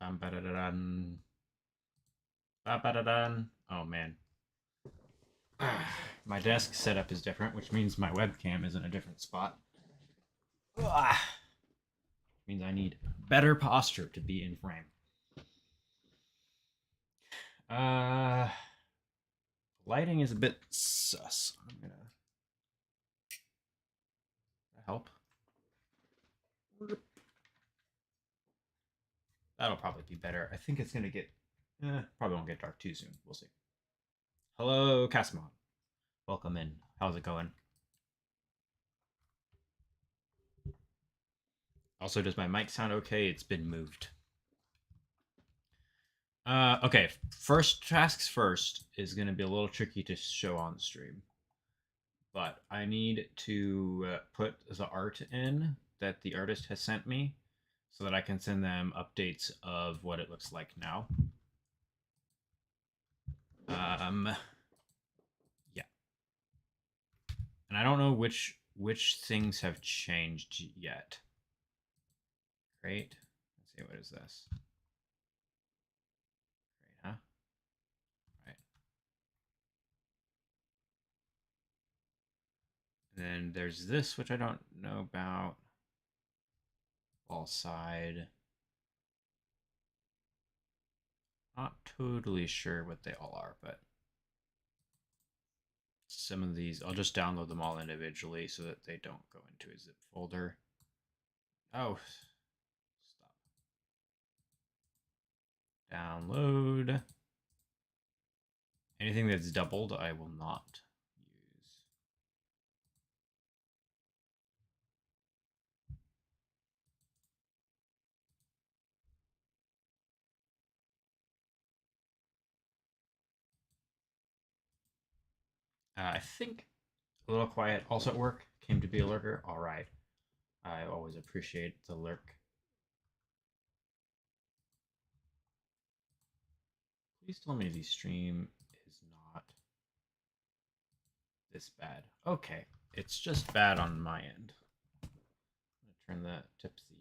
Bam-ba-da-da-dun. Ba-ba-da-dun. Oh man. My desk setup is different, which means my webcam is in a different spot. Means I need better posture to be in frame. Uh, Lighting is a bit sus. I'm gonna help. That'll probably be better. I think it's gonna get. Probably won't get dark too soon. We'll see. Hello, Casimon. Welcome in. How's it going? Also, does my mic sound okay? It's been moved. Okay. First tasks first is gonna be a little tricky to show on the stream, but I need to put the art in that the artist has sent me, so that I can send them updates of what it looks like now. Yeah, and I don't know which things have changed yet. Great. Let's see, what is this? Great, huh? Right. And then there's this, which I don't know about. Wall side. Not totally sure what they all are, but some of these, I'll just download them all individually so that they don't go into a zip folder. Oh, stop. Download. Anything that's doubled, I will not use. I think a little quiet also at work came to be a lurker. All right. I always appreciate the lurk. Please tell me the stream is not this bad. Okay. It's just bad on my end. I'm going to turn the tipsy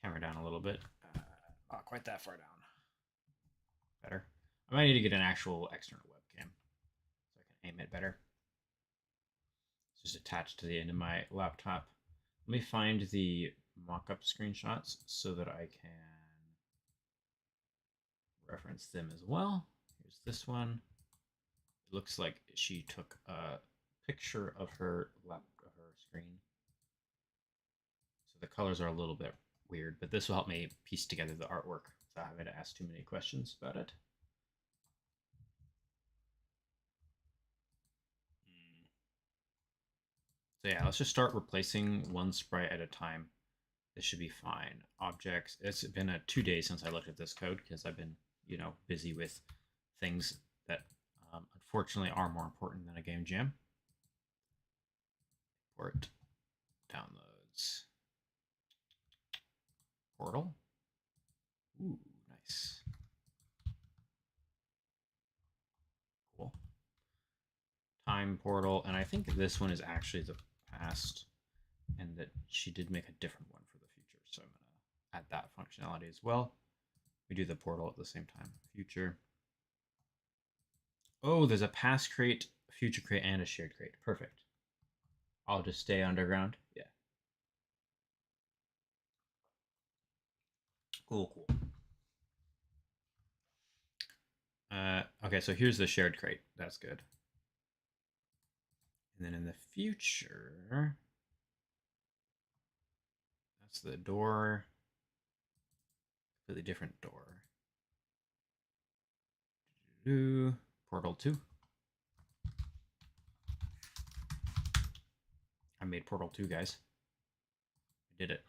camera down a little bit. Not quite that far down. Better. I might need to get an actual external webcam so I can aim it better. It's just attached to the end of my laptop. Let me find the mock-up screenshots so that I can reference them as well. Here's this one. It looks like she took a picture of her screen. So the colors are a little bit weird, but this will help me piece together the artwork without having to ask too many questions about it. So yeah, let's just start replacing one sprite at a time. This should be fine. Objects. It's been 2 days since I looked at this code because I've been, busy with things that unfortunately are more important than a game jam. Import downloads. Portal. Ooh, nice. Cool. Time portal, and I think this one is actually the past, and that she did make a different one for the future. So I'm gonna add that functionality as well. We do the portal at the same time. Future. Oh, there's a past crate, future crate, and a shared crate. Perfect. I'll just stay underground. Yeah. Cool, cool. Okay, so here's the shared crate. That's good. And then in the future, that's the door. Completely different door. Portal 2. I made Portal 2, guys. I did it.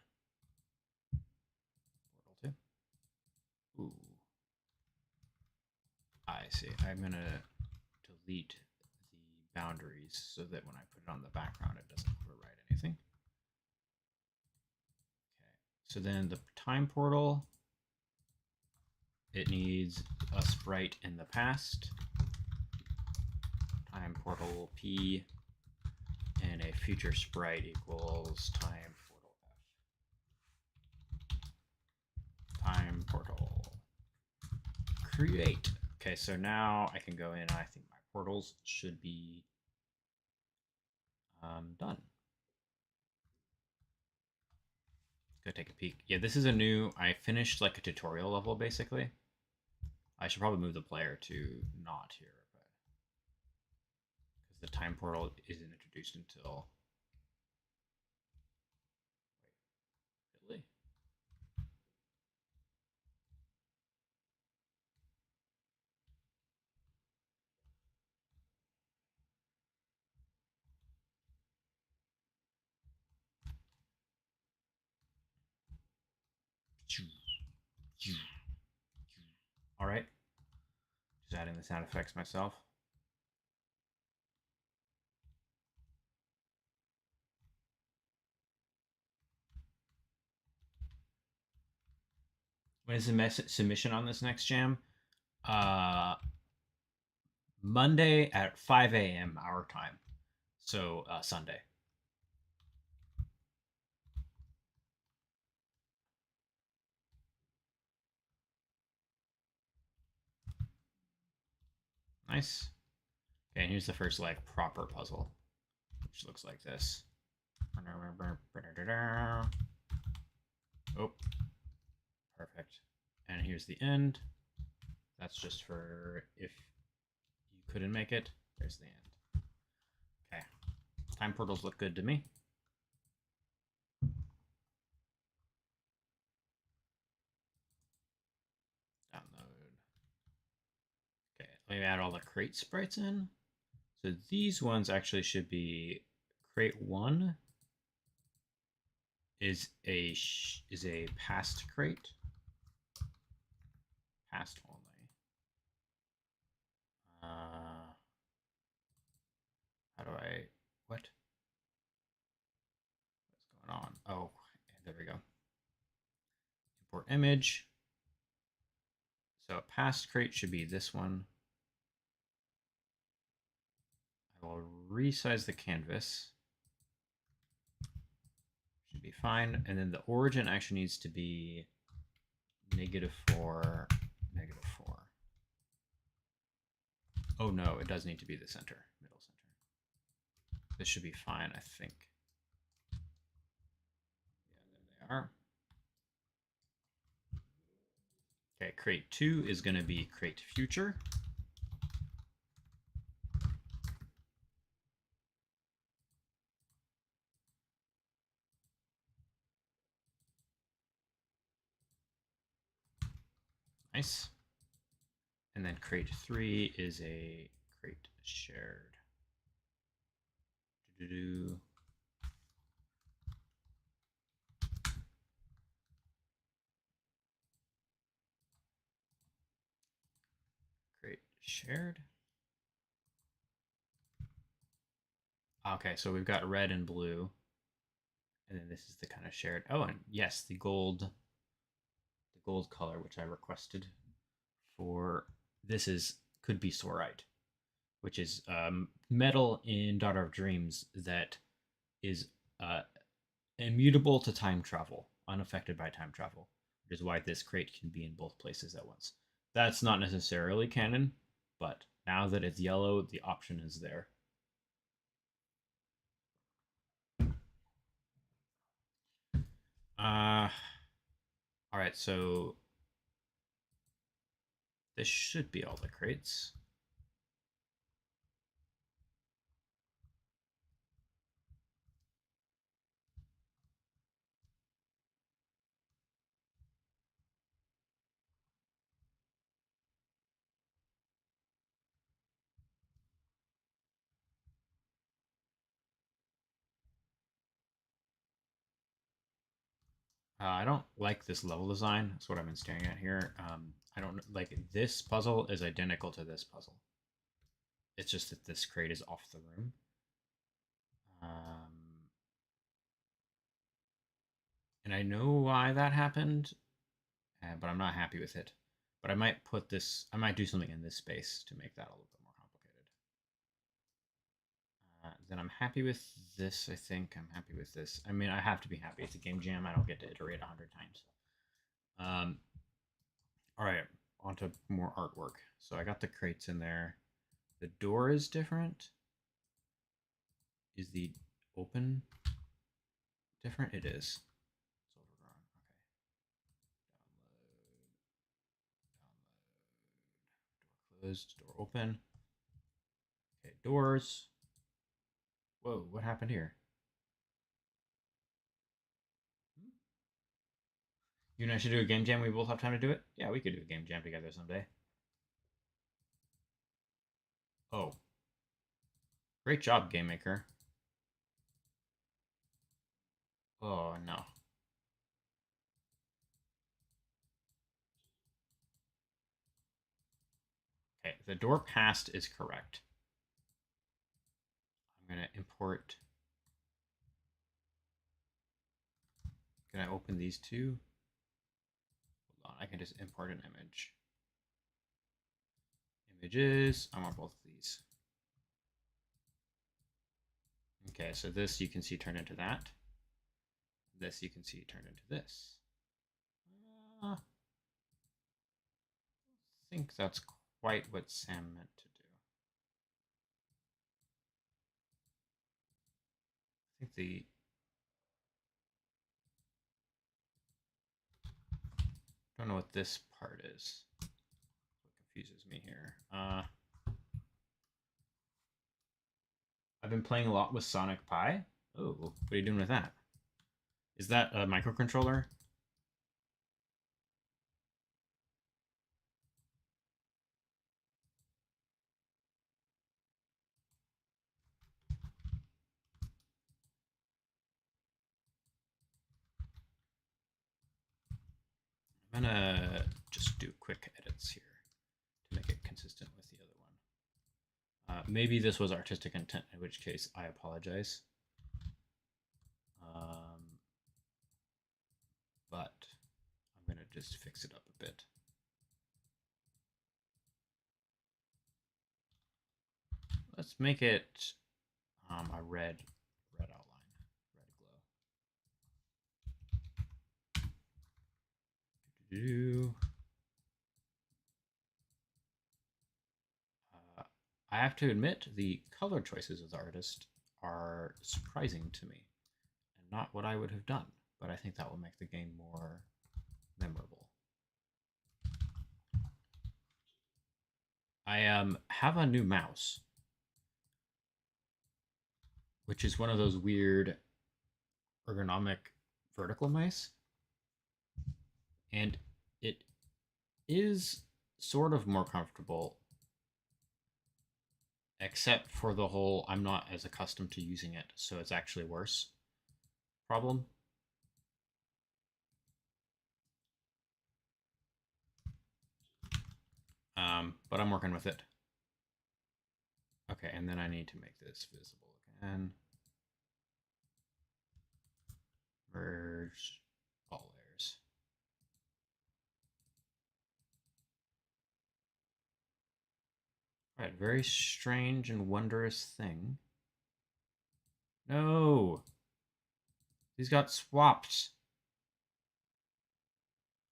Portal 2. Ooh. I see. I'm going to delete the boundaries so that when I put it on the background, it doesn't override anything. Okay. So then the time portal, it needs a sprite in the past. Time portal P and a future sprite equals time portal F. portal. Create. Okay, so now I can go in. I think my portals should be done. Go take a peek. Yeah, this is a new. I finished like a tutorial level basically. I should probably move the player to not here, but because the time portal isn't introduced until. Wait, really? All right. Just adding the sound effects myself. When is the submission on this next jam? Monday at 5 a.m. our time. So Sunday. Nice. Okay, and here's the first like proper puzzle, which looks like this. Oh, perfect. And here's the end. That's just for if you couldn't make it. There's the end. Okay. Time portals look good to me. Download. Okay, let me add all the crate sprites in. So these ones actually should be crate 1 is a past crate. Past only. How do I what? What's going on? Oh, there we go. Import image. So past crate should be this one. I will resize the canvas. Should be fine. And then the origin actually needs to be -4, -4. Oh no, it does need to be the center, middle center. This should be fine, I think. Yeah, there they are. Okay, crate 2 is going to be crate future. Nice. And then crate 3 is a crate shared. Crate shared. Okay, so we've got red and blue. And then this is the kind of shared. Oh, and yes, the gold color, which I requested for this could be sorite, which is metal in Daughter of Dreams that is immutable to time travel, unaffected by time travel, which is why this crate can be in both places at once. That's not necessarily canon, but now that it's yellow, the option is there. All right, so this should be all the crates. I don't like this level design. That's what I've been staring at here. I don't like this puzzle is identical to this puzzle. It's just that this crate is off the room. And I know why that happened, but I'm not happy with it. But I might put this, I might do something in this space to make that a little bit more complicated. Then I'm happy with this, I think. I'm happy with this. I mean, I have to be happy. It's a game jam. I don't get to iterate 100 times. All right, on to more artwork. So I got the crates in there. The door is different. Is the open different? It is. It's overgrown. Okay. Download. Closed. Door open. Okay, doors. Whoa, what happened here? You and I should do a game jam. We both have time to do it. Yeah, we could do a game jam together someday. Oh, great job, game maker. Oh no. Okay, the door past is correct. I'm gonna import. Can I open these two? Hold on, I can just import an image. Images. I want both of these. Okay, so this you can see turned into that. This you can see turned into this. I think that's quite what Sam meant to do. I think the don't know what this part is. What confuses me here. I've been playing a lot with Sonic Pi. Oh, what are you doing with that? Is that a microcontroller? I'm gonna just do quick edits here to make it consistent with the other one. Maybe this was artistic intent, in which case I apologize. But I'm gonna just fix it up a bit. Let's make it a red outline, red glow. I have to admit, the color choices of the artist are surprising to me, and not what I would have done. But I think that will make the game more memorable. I have a new mouse, which is one of those weird ergonomic vertical mice, and it is sort of more comfortable, except for the whole I'm not as accustomed to using it, so it's actually worse problem. But I'm working with it. Okay, and then I need to make this visible again. Merge all layers. All right, very strange and wondrous thing. No! These got swapped.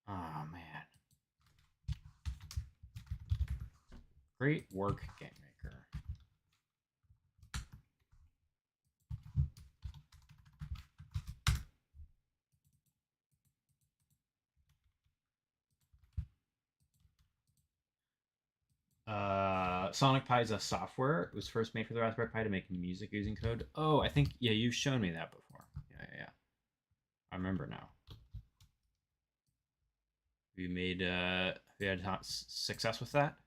Oh, man. Great work, game maker. Sonic Pi is a software. It was first made for the Raspberry Pi to make music using code. Oh, I think, yeah, you've shown me that before. Yeah. I remember now. We made, we had success with that?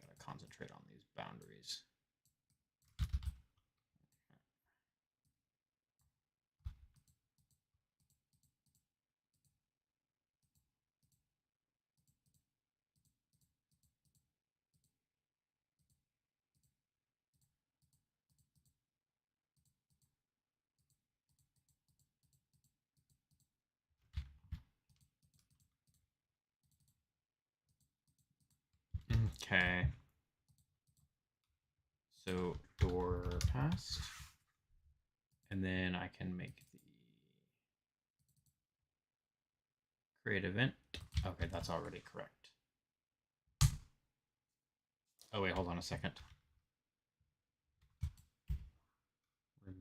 Gotta concentrate on these boundaries. Okay. So door past, And then I can make the create event. Okay, that's already correct. Oh wait, hold on a second.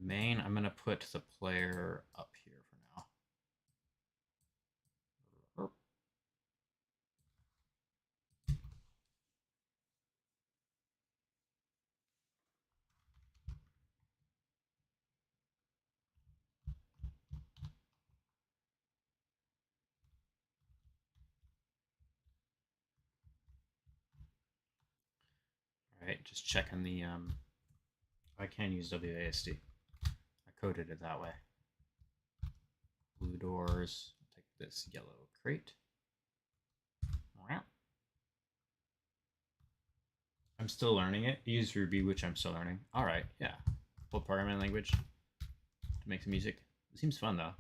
Remain. I'm gonna put the player up here for now. All right, just checking the I can use WASD. I coded it that way. Blue doors. I'll take this yellow crate. I'm still learning it. Use Ruby, which I'm still learning. All right, yeah. What programming language to make the music? It seems fun though.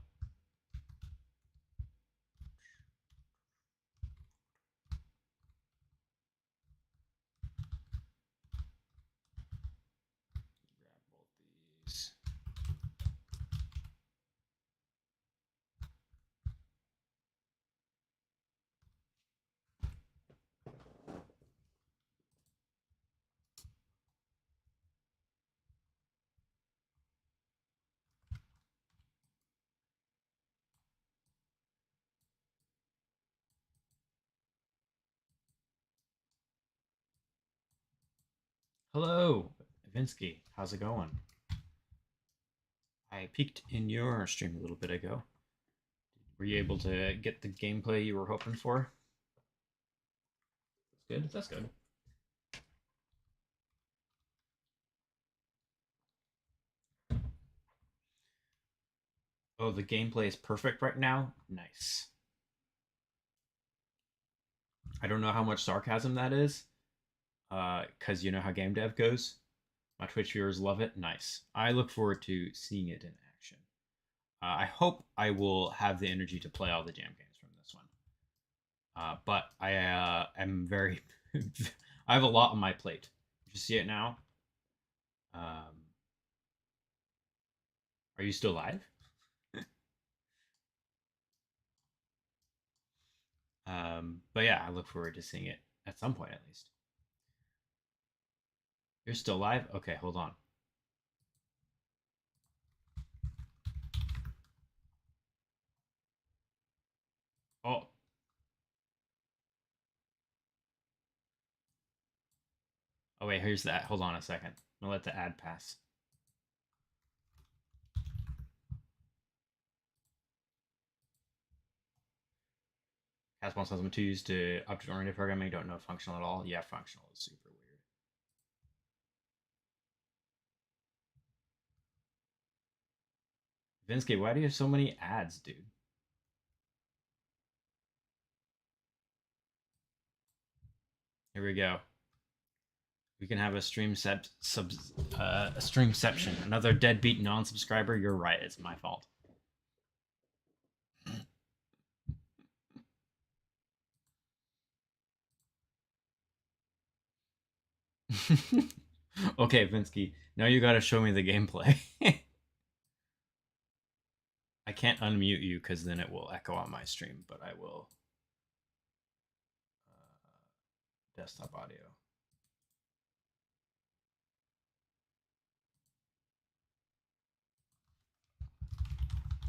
Grab both these. Hello, Vinsky. How's it going? I peeked in your stream a little bit ago. Were you able to get the gameplay you were hoping for? That's good. That's good. Oh, the gameplay is perfect right now? Nice. I don't know how much sarcasm that is, because you know how game dev goes. My Twitch viewers love it. Nice. I look forward to seeing it in action. I hope I will have the energy to play all the jam games from this one. But I am very. I have a lot on my plate. You see it now. Are you still live? But yeah, I look forward to seeing it at some point at least. You're still live? Okay, hold on. Oh. Oh wait, here's that. Hold on a second. I'm gonna let the ad pass. Caspon says I'm too used to object-oriented programming. Don't know functional at all. Yeah, functional is super weird. Vinsky, why do you have so many ads, dude? Here we go. We can have a streamception. Another deadbeat non-subscriber. You're right. It's my fault. Okay, Vinsky. Now you got to show me the gameplay. I can't unmute you because then it will echo on my stream, but I will. Desktop audio.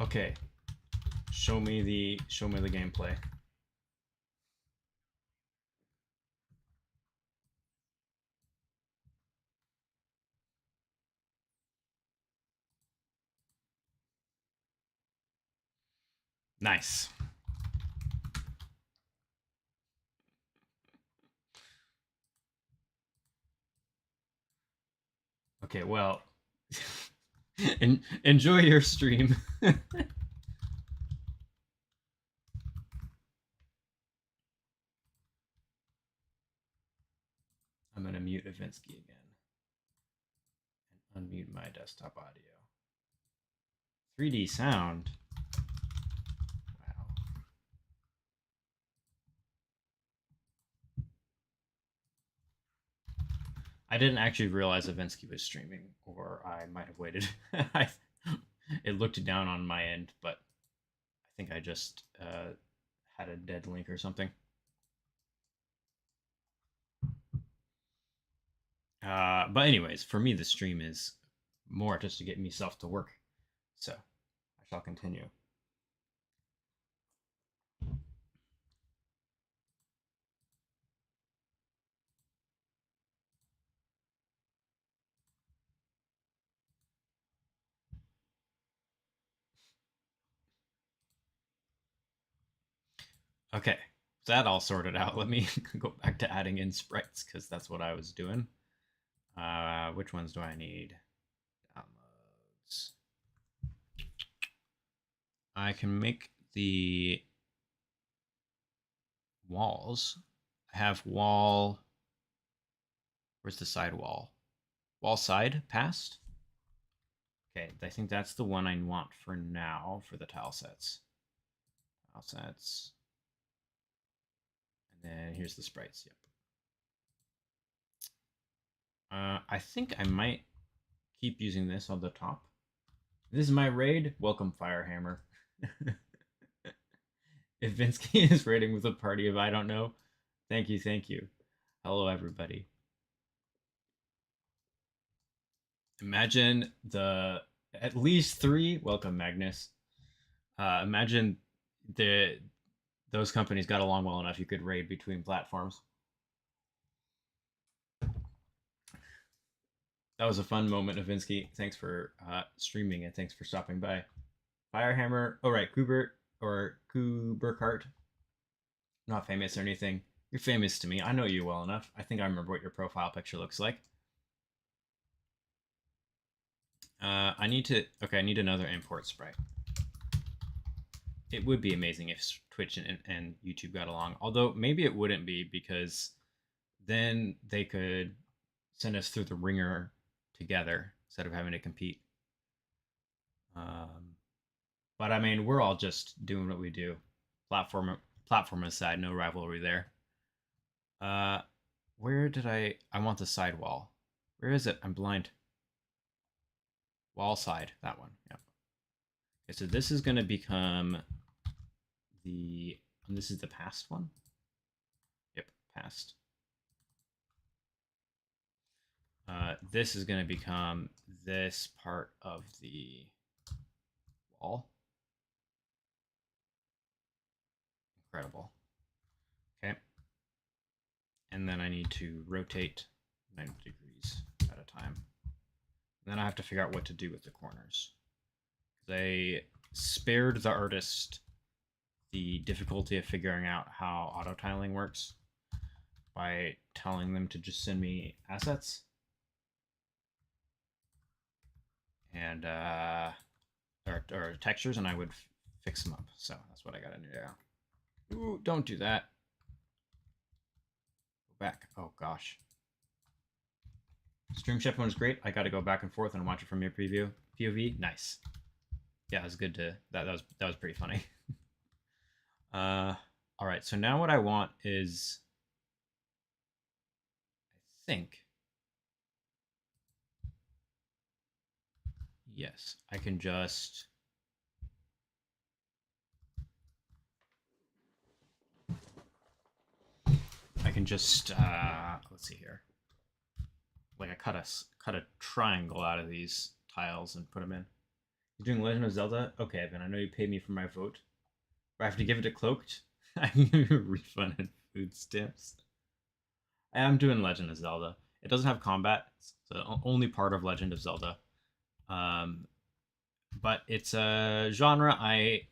Okay. Show me the gameplay. Nice. Okay, well, enjoy your stream. I'm going to mute Ivinsky again and unmute my desktop audio. 3D sound. Wow. I didn't actually realize Ivinsky was streaming, or I might have waited. It looked down on my end, but I think I just had a dead link or something. But anyways, for me, the stream is more just to get myself to work. So I shall continue. Okay, that all sorted out. Let me go back to adding in sprites because that's what I was doing. Which ones do I need? Downloads. I can make the walls. I have wall. Where's the side wall? Wall side passed. Okay, I think that's the one I want for now for the tile sets. Tile sets. And then here's the sprites. Yep. I think I might keep using this on the top. This is my raid. Welcome, Firehammer. If Vinsky is raiding with a party of I don't know, thank you, thank you. Hello, everybody. Imagine the at least 3. Welcome, Magnus. Imagine those companies got along well enough you could raid between platforms. That was a fun moment, Novinsky. Thanks for streaming and thanks for stopping by. Firehammer. Oh, right. Kubert or Kuberkart. Not famous or anything. You're famous to me. I know you well enough. I think I remember what your profile picture looks like. I need to. Okay, I need another import sprite. It would be amazing if Twitch and YouTube got along. Although maybe it wouldn't be because then they could send us through the ringer together instead of having to compete. But I mean, we're all just doing what we do. Platform aside, no rivalry there. Where did I want the sidewall. Where is it? I'm blind. Wall side, that one. Yep. Okay, so this is going to become this is the past one. Yep, past. This is going to become this part of the wall. Incredible. Okay. And then I need to rotate 90 degrees at a time. And then I have to figure out what to do with the corners. They spared the artist the difficulty of figuring out how auto tiling works by telling them to just send me assets and or textures, and I would fix them up. So that's what I got to do now. Ooh, don't do that. Go back. Oh gosh. Stream Chef one is great. I got to go back and forth and watch it from your preview POV. Nice. Yeah, it was good to that was pretty funny. All right. So now what I want is, I think, yes, I can just let's see here. Like I cut a triangle out of these tiles and put them in. You're doing Legend of Zelda? Okay, Evan, I know you paid me for my vote. But I have to give it to Cloaked? I can give you a refund and food stamps. I am doing Legend of Zelda. It doesn't have combat. It's the only part of Legend of Zelda. But it's a genre I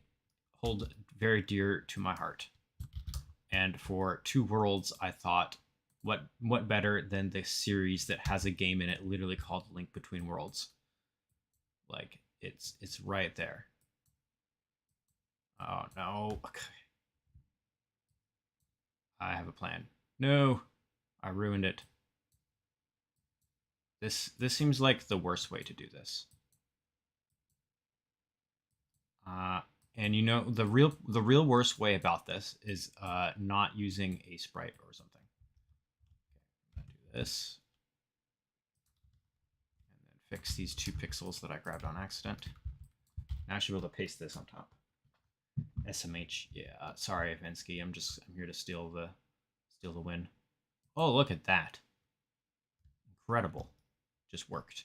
hold very dear to my heart. And for Two Worlds, I thought, what better than the series that has a game in it literally called Link Between Worlds? Like it's right there. Oh no. Okay. I have a plan. No, I ruined it. This seems like the worst way to do this. And you know the real worst way about this is not using a sprite or something. Okay, I'm gonna do this, and then fix these 2 pixels that I grabbed on accident. Now I should be able to paste this on top. SMH. Yeah. Sorry, Vinsky. I'm here to steal the win. Oh, look at that. Incredible. Just worked.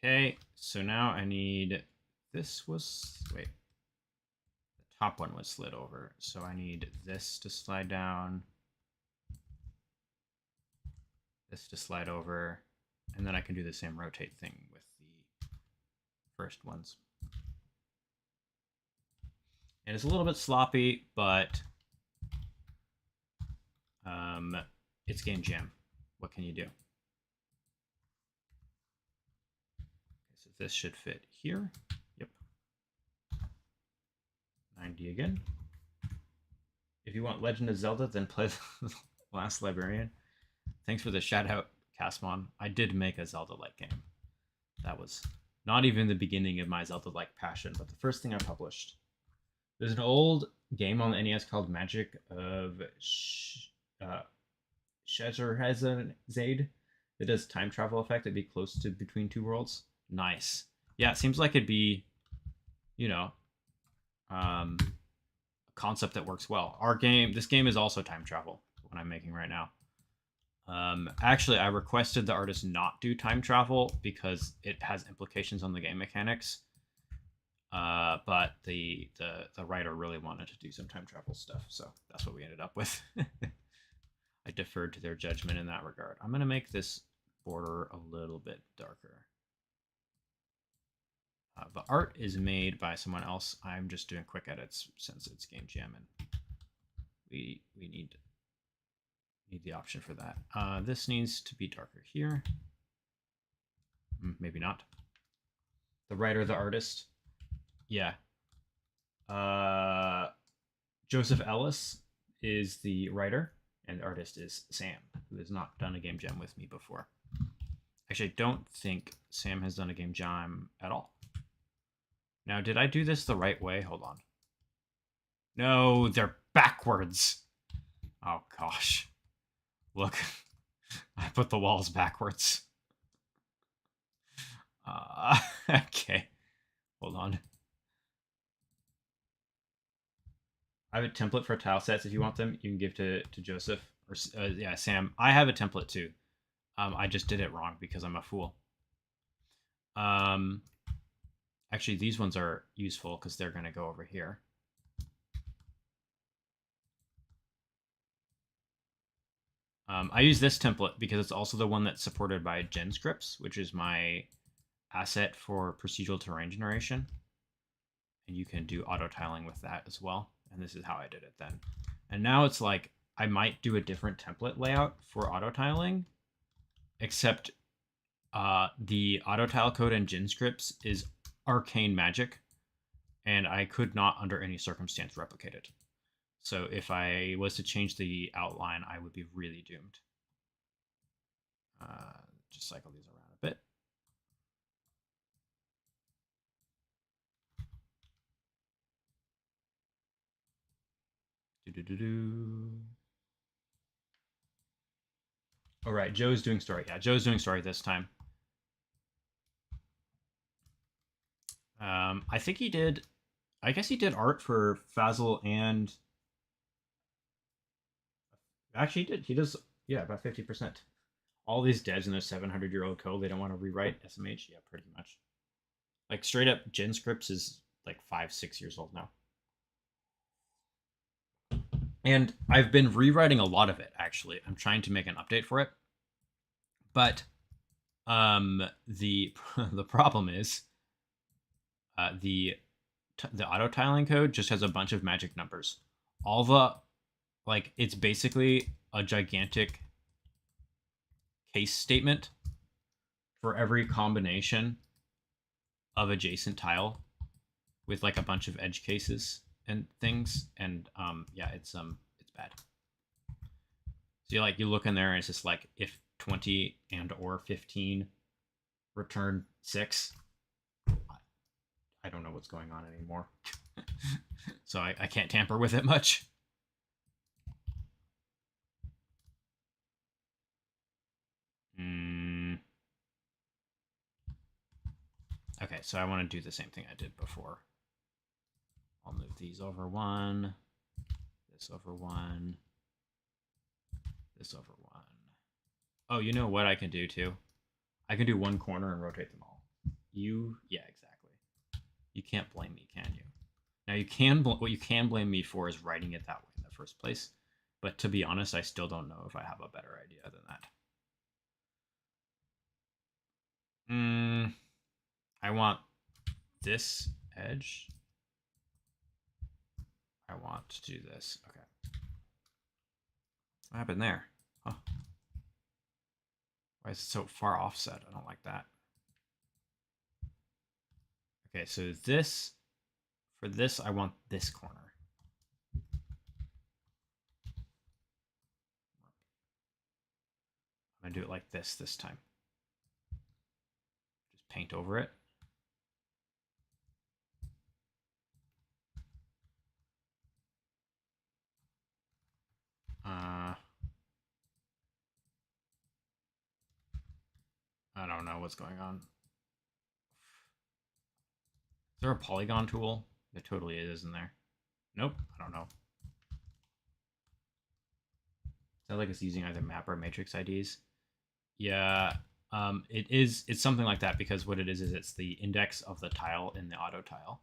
Okay, so now I need, this was, wait, the top one was slid over, so I need this to slide down, this to slide over, and then I can do the same rotate thing with the first ones. And it's a little bit sloppy, but it's Game Jam. What can you do? So this should fit here. Yep. 90 again. If you want Legend of Zelda, then play the Last Librarian. Thanks for the shout out, Casmon. I did make a Zelda-like game. That was not even the beginning of my Zelda-like passion, but the first thing I published. There's an old game on the NES called Magic of Scheherazade that does time travel effect. It'd be close to Between Two Worlds. Nice. Yeah, it seems like it'd be, you know, a concept that works well. This game is also time travel, what I'm making right now. Actually, I requested the artist not do time travel because it has implications on the game mechanics. But the writer really wanted to do some time travel stuff, so that's what we ended up with. I deferred to their judgment in that regard. I'm gonna make this border a little bit darker. The art is made by someone else. I'm just doing quick edits since it's Game Jam, and we need the option for that. This needs to be darker here. Maybe not. The writer, the artist. Yeah. Joseph Ellis is the writer, and the artist is Sam, who has not done a Game Jam with me before. Actually, I don't think Sam has done a Game Jam at all. Now, did I do this the right way? Hold on. No, they're backwards. Oh, gosh. Look, I put the walls backwards. Okay. Hold on. I have a template for tile sets. If you want them, you can give to Joseph. Or yeah, Sam. I have a template too. I just did it wrong because I'm a fool. Actually, these ones are useful because they're going to go over here. I use this template because it's also the one that's supported by GenScripts, which is my asset for procedural terrain generation. And you can do auto tiling with that as well. And this is how I did it then. And now it's like, I might do a different template layout for auto tiling, except the auto tile code in GenScripts is arcane magic, and I could not under any circumstance replicate it. So if I was to change the outline, I would be really doomed. Just cycle these around a bit. All right, Joe's doing story. Yeah, Joe's doing story this time. I think he did. I guess he did art for Fazel and. Actually, he did. He does. Yeah, about 50%. All these devs in their 700-year-old code, they don't want to rewrite SMH. Yeah, pretty much. Like straight up, GenScripts is like 5-6 years old now. And I've been rewriting a lot of it, actually. I'm trying to make an update for it. But the problem is the auto tiling code just has a bunch of magic numbers. All the, like, it's basically a gigantic case statement for every combination of adjacent tile with like a bunch of edge cases and things. And yeah, it's bad. So you look in there and it's just like, if 20 and or 15 return 6, I don't know what's going on anymore. So I can't tamper with it much. Okay, so I want to do the same thing I did before. I'll move these over one, this over one, this over one. Oh, you know what I can do too? I can do one corner and rotate them all. Yeah, exactly. You can't blame me, can you? Now you can. What you can blame me for is writing it that way in the first place. But to be honest, I still don't know if I have a better idea than that. I want this edge. I want to do this. Okay. What happened there? Huh. Why is it so far offset? I don't like that. Okay, so this, for this, I want this corner. I'm going to do it like this time. Just paint over it. I don't know what's going on. Is there a polygon tool? There totally is, isn't there? Nope, I don't know. Sounds like it's using either map or matrix IDs. Yeah, it's something like that because what it is it's the index of the tile in the auto tile.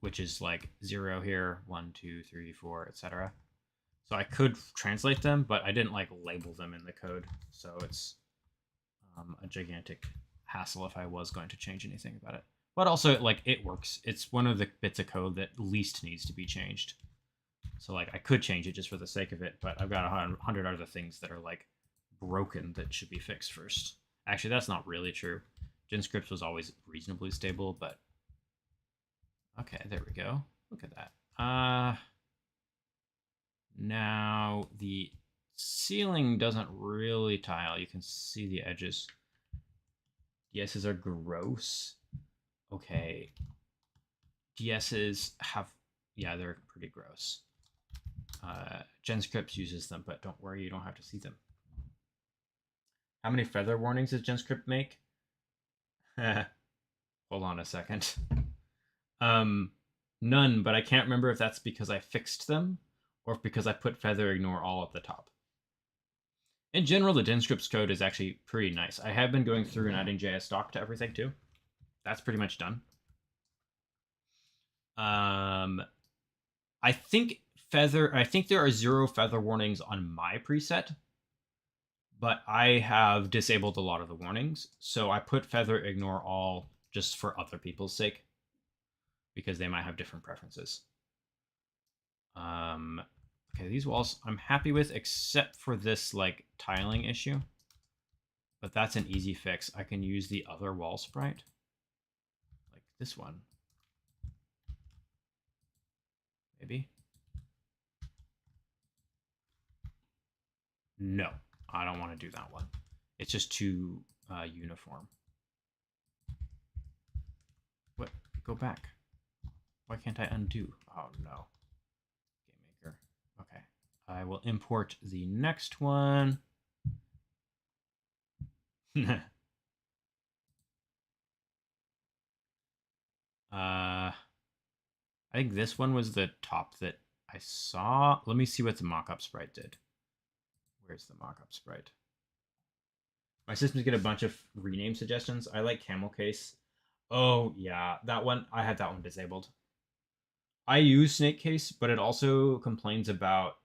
Which is like 0 here, 1, 2, 3, 4, etc. So I could translate them, but I didn't like label them in the code. So it's a gigantic hassle if I was going to change anything about it. But also, like, it works. It's one of the bits of code that least needs to be changed. So, like, I could change it just for the sake of it, but I've got 100 other things that are, like, broken that should be fixed first. Actually, that's not really true. GenScripts was always reasonably stable, but... Okay, there we go. Look at that. Now, the ceiling doesn't really tile. You can see the edges. DSs are gross. Okay. DSs have... Yeah, they're pretty gross. GenScripts uses them, but don't worry, you don't have to see them. How many feather warnings does GenScript make? Hold on a second. None, but I can't remember if that's because I fixed them or if because I put feather ignore all at the top. In general, the GenScripts code is actually pretty nice. I have been going through and adding JS stock to everything too. That's pretty much done. I think there are 0 feather warnings on my preset, but I have disabled a lot of the warnings. So I put feather ignore all just for other people's sake, because they might have different preferences. Okay, these walls I'm happy with, except for this like tiling issue. But that's an easy fix. I can use the other wall sprite, like this one. Maybe. No, I don't want to do that one. It's just too uniform. What? Go back. Why can't I undo? Oh no. GameMaker. Okay. I will import the next one. I think this one was the top that I saw. Let me see what the mockup sprite did. Where's the mockup sprite? My systems get a bunch of rename suggestions. I like camel case. Oh yeah, that one. I had that one disabled. I use snake case, but it also complains about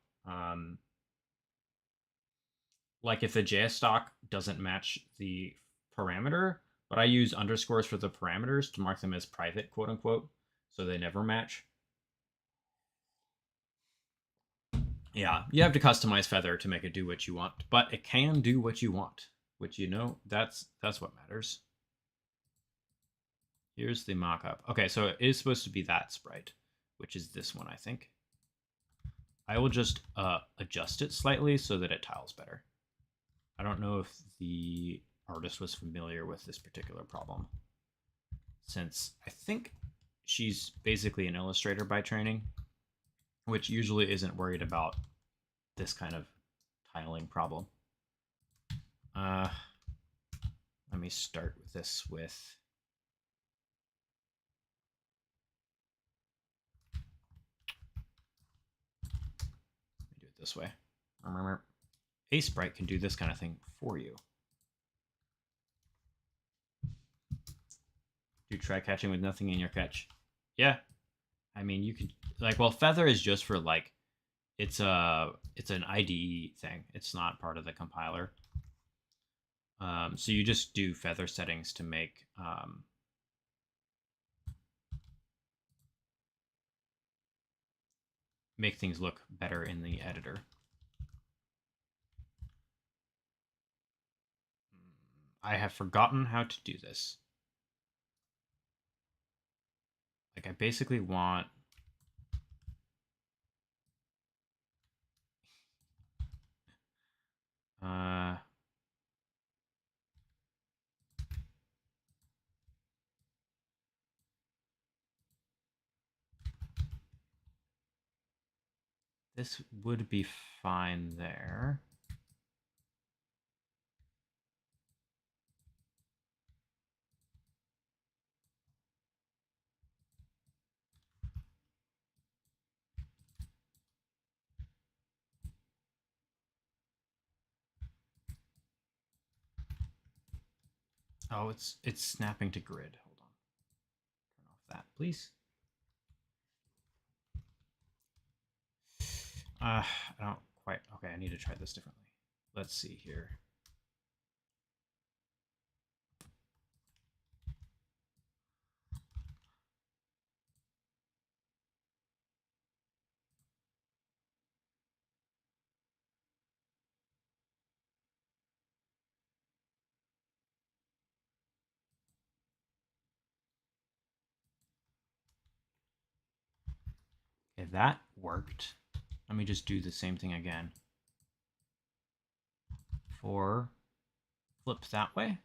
like if the JS stock doesn't match the parameter, but I use underscores for the parameters to mark them as private, quote unquote, so they never match. Yeah, you have to customize feather to make it do what you want, but it can do what you want, which, you know, that's what matters. Here's the mockup. Okay, so it is supposed to be that sprite, which is this one, I think. I will just adjust it slightly so that it tiles better. I don't know if the artist was familiar with this particular problem, since I think she's basically an illustrator by training, which usually isn't worried about this kind of tiling problem. Let me start with this with. Let me do it this way. Remember, Sprite can do this kind of thing for you. Do try catching with nothing in your catch. Yeah, I mean you can like. Well, feather is just for like, it's an IDE thing. It's not part of the compiler. So you just do feather settings to make things look better in the editor. I have forgotten how to do this. Like I basically want this would be fine there. Oh, it's snapping to grid. Hold on. Turn off that, please. I don't quite. Okay, I need to try this differently. Let's see here. Okay, that worked. Let me just do the same thing again. For flip that way,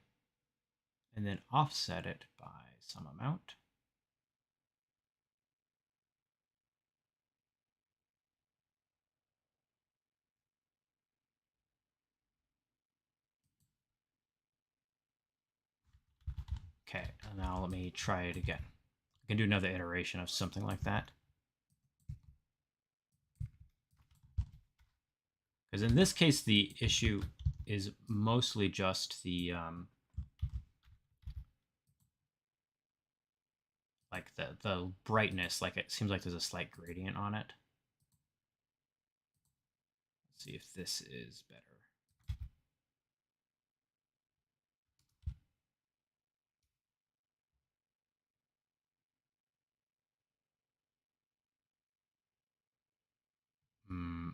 and then offset it by some amount. Okay, and now let me try it again. I can do another iteration of something like that. Because in this case, the issue is mostly just the like the brightness. Like it seems like there's a slight gradient on it. Let's see if this is better.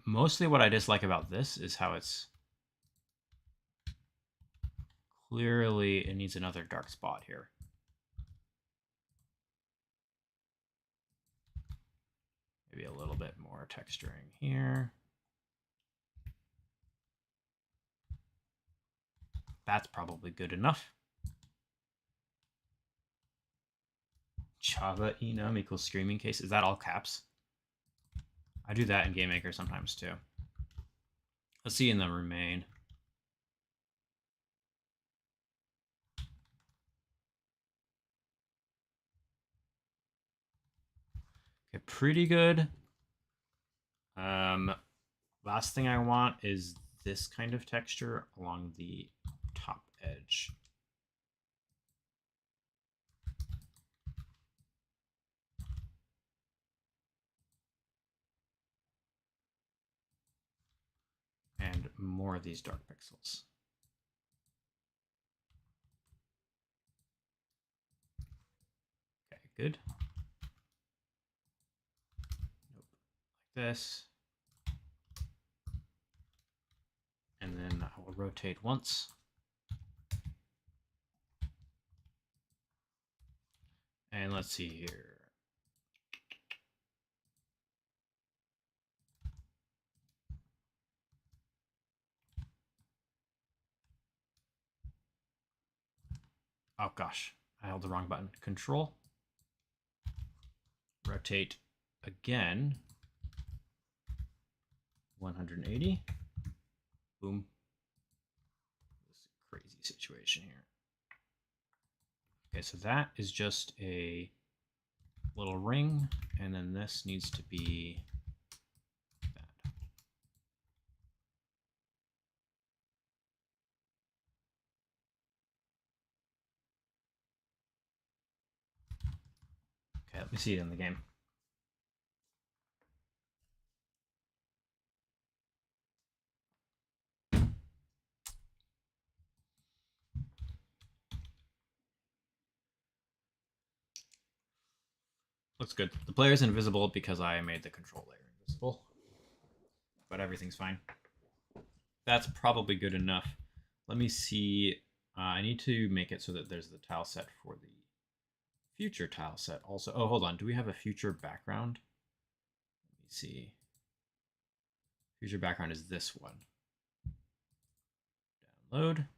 Mostly what I dislike about this is how it's clearly, it needs another dark spot here. Maybe a little bit more texturing here. That's probably good enough. Java enum equals screaming case. Is that all caps? I do that in GameMaker sometimes too. Let's see in the remain. Okay, pretty good. Last thing I want is this kind of texture along the top edge. And more of these dark pixels. Okay, good. Nope. Like this. And then I will rotate once. And let's see here. Oh gosh, I held the wrong button. Control. Rotate again. 180. Boom. situation here. Okay, so that is just a little ring, and then this needs to be that. Okay, let me see it in the game. Looks good. The player is invisible because I made the control layer invisible, but everything's fine. That's probably good enough. Let me see. I need to make it so that there's the tile set for the future tile set also. Oh, hold on. Do we have a future background? Let me see. Future background is this one. Download.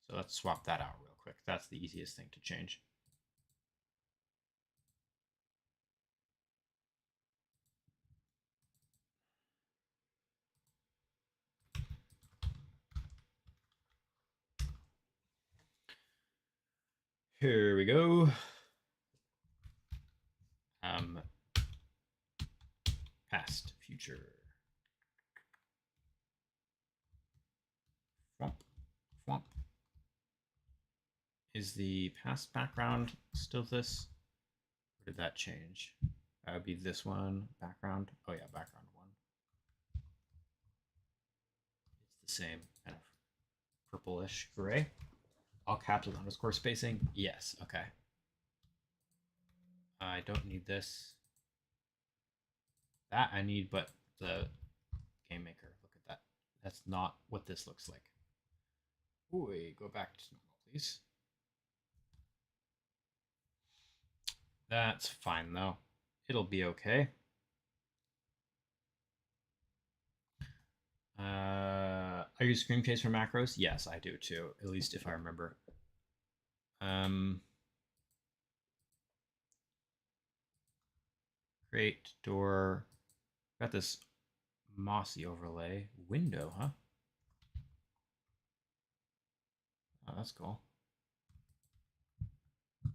So let's swap that out real quick. That's the easiest thing to change. Here we go. Past, future. Swamp, swamp. Is the past background still this? Or did that change? That would be this one, background. Oh yeah, background one. It's the same, kind of purplish gray. All caps with underscore spacing. Yes, okay. I don't need this. That I need, but the game maker. Look at that. That's not what this looks like. Ooh, go back to normal, please. That's fine though. It'll be okay. I use screencase for macros. Yes, I do too. At least if I remember. Create door. Got this mossy overlay window, huh? Oh, that's cool.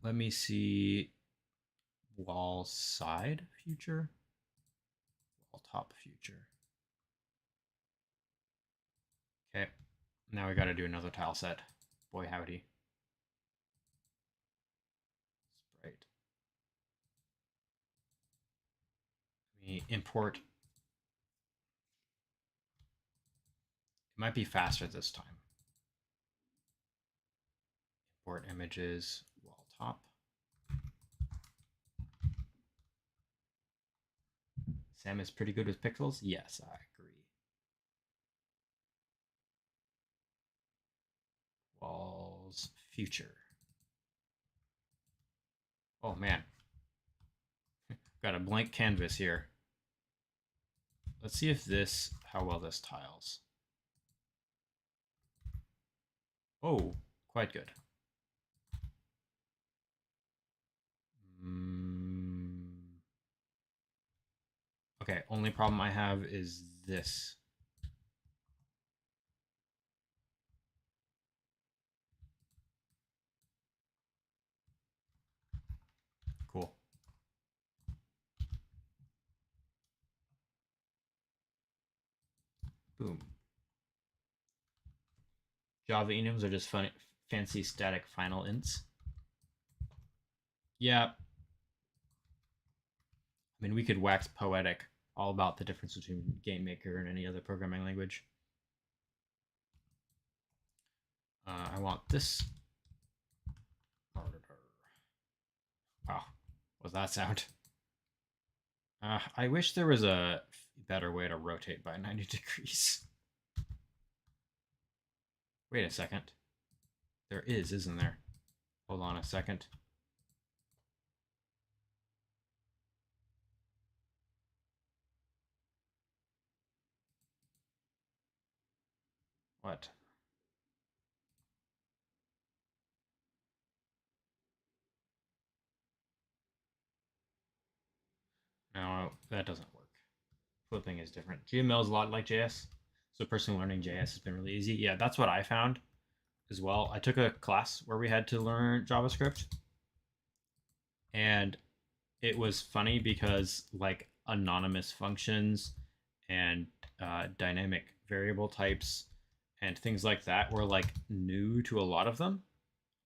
Let me see. Wall side future. Wall top future. Okay. Now we got to do another tile set. Boy, howdy. Sprite. Let me import. It might be faster this time. Import images, wall top. Sam is pretty good with pixels. Yes, I agree. Walls future. Oh man. Got a blank canvas here. Let's see if this, how well this tiles. Oh, quite good. Okay, only problem I have is this. Cool. Boom. Java enums are just fun, fancy static final ints. Yeah. I mean, we could wax poetic all about the difference between GameMaker and any other programming language. I want this. Wow, what's that sound? I wish there was a better way to rotate by 90 degrees. Wait a second. There is, isn't there? Hold on a second. What? No, that doesn't work. Flipping is different. GML is a lot like JS. So personally learning JS has been really easy. Yeah, that's what I found. as well. I took a class where we had to learn JavaScript, and it was funny because like anonymous functions and dynamic variable types and things like that were like new to a lot of them.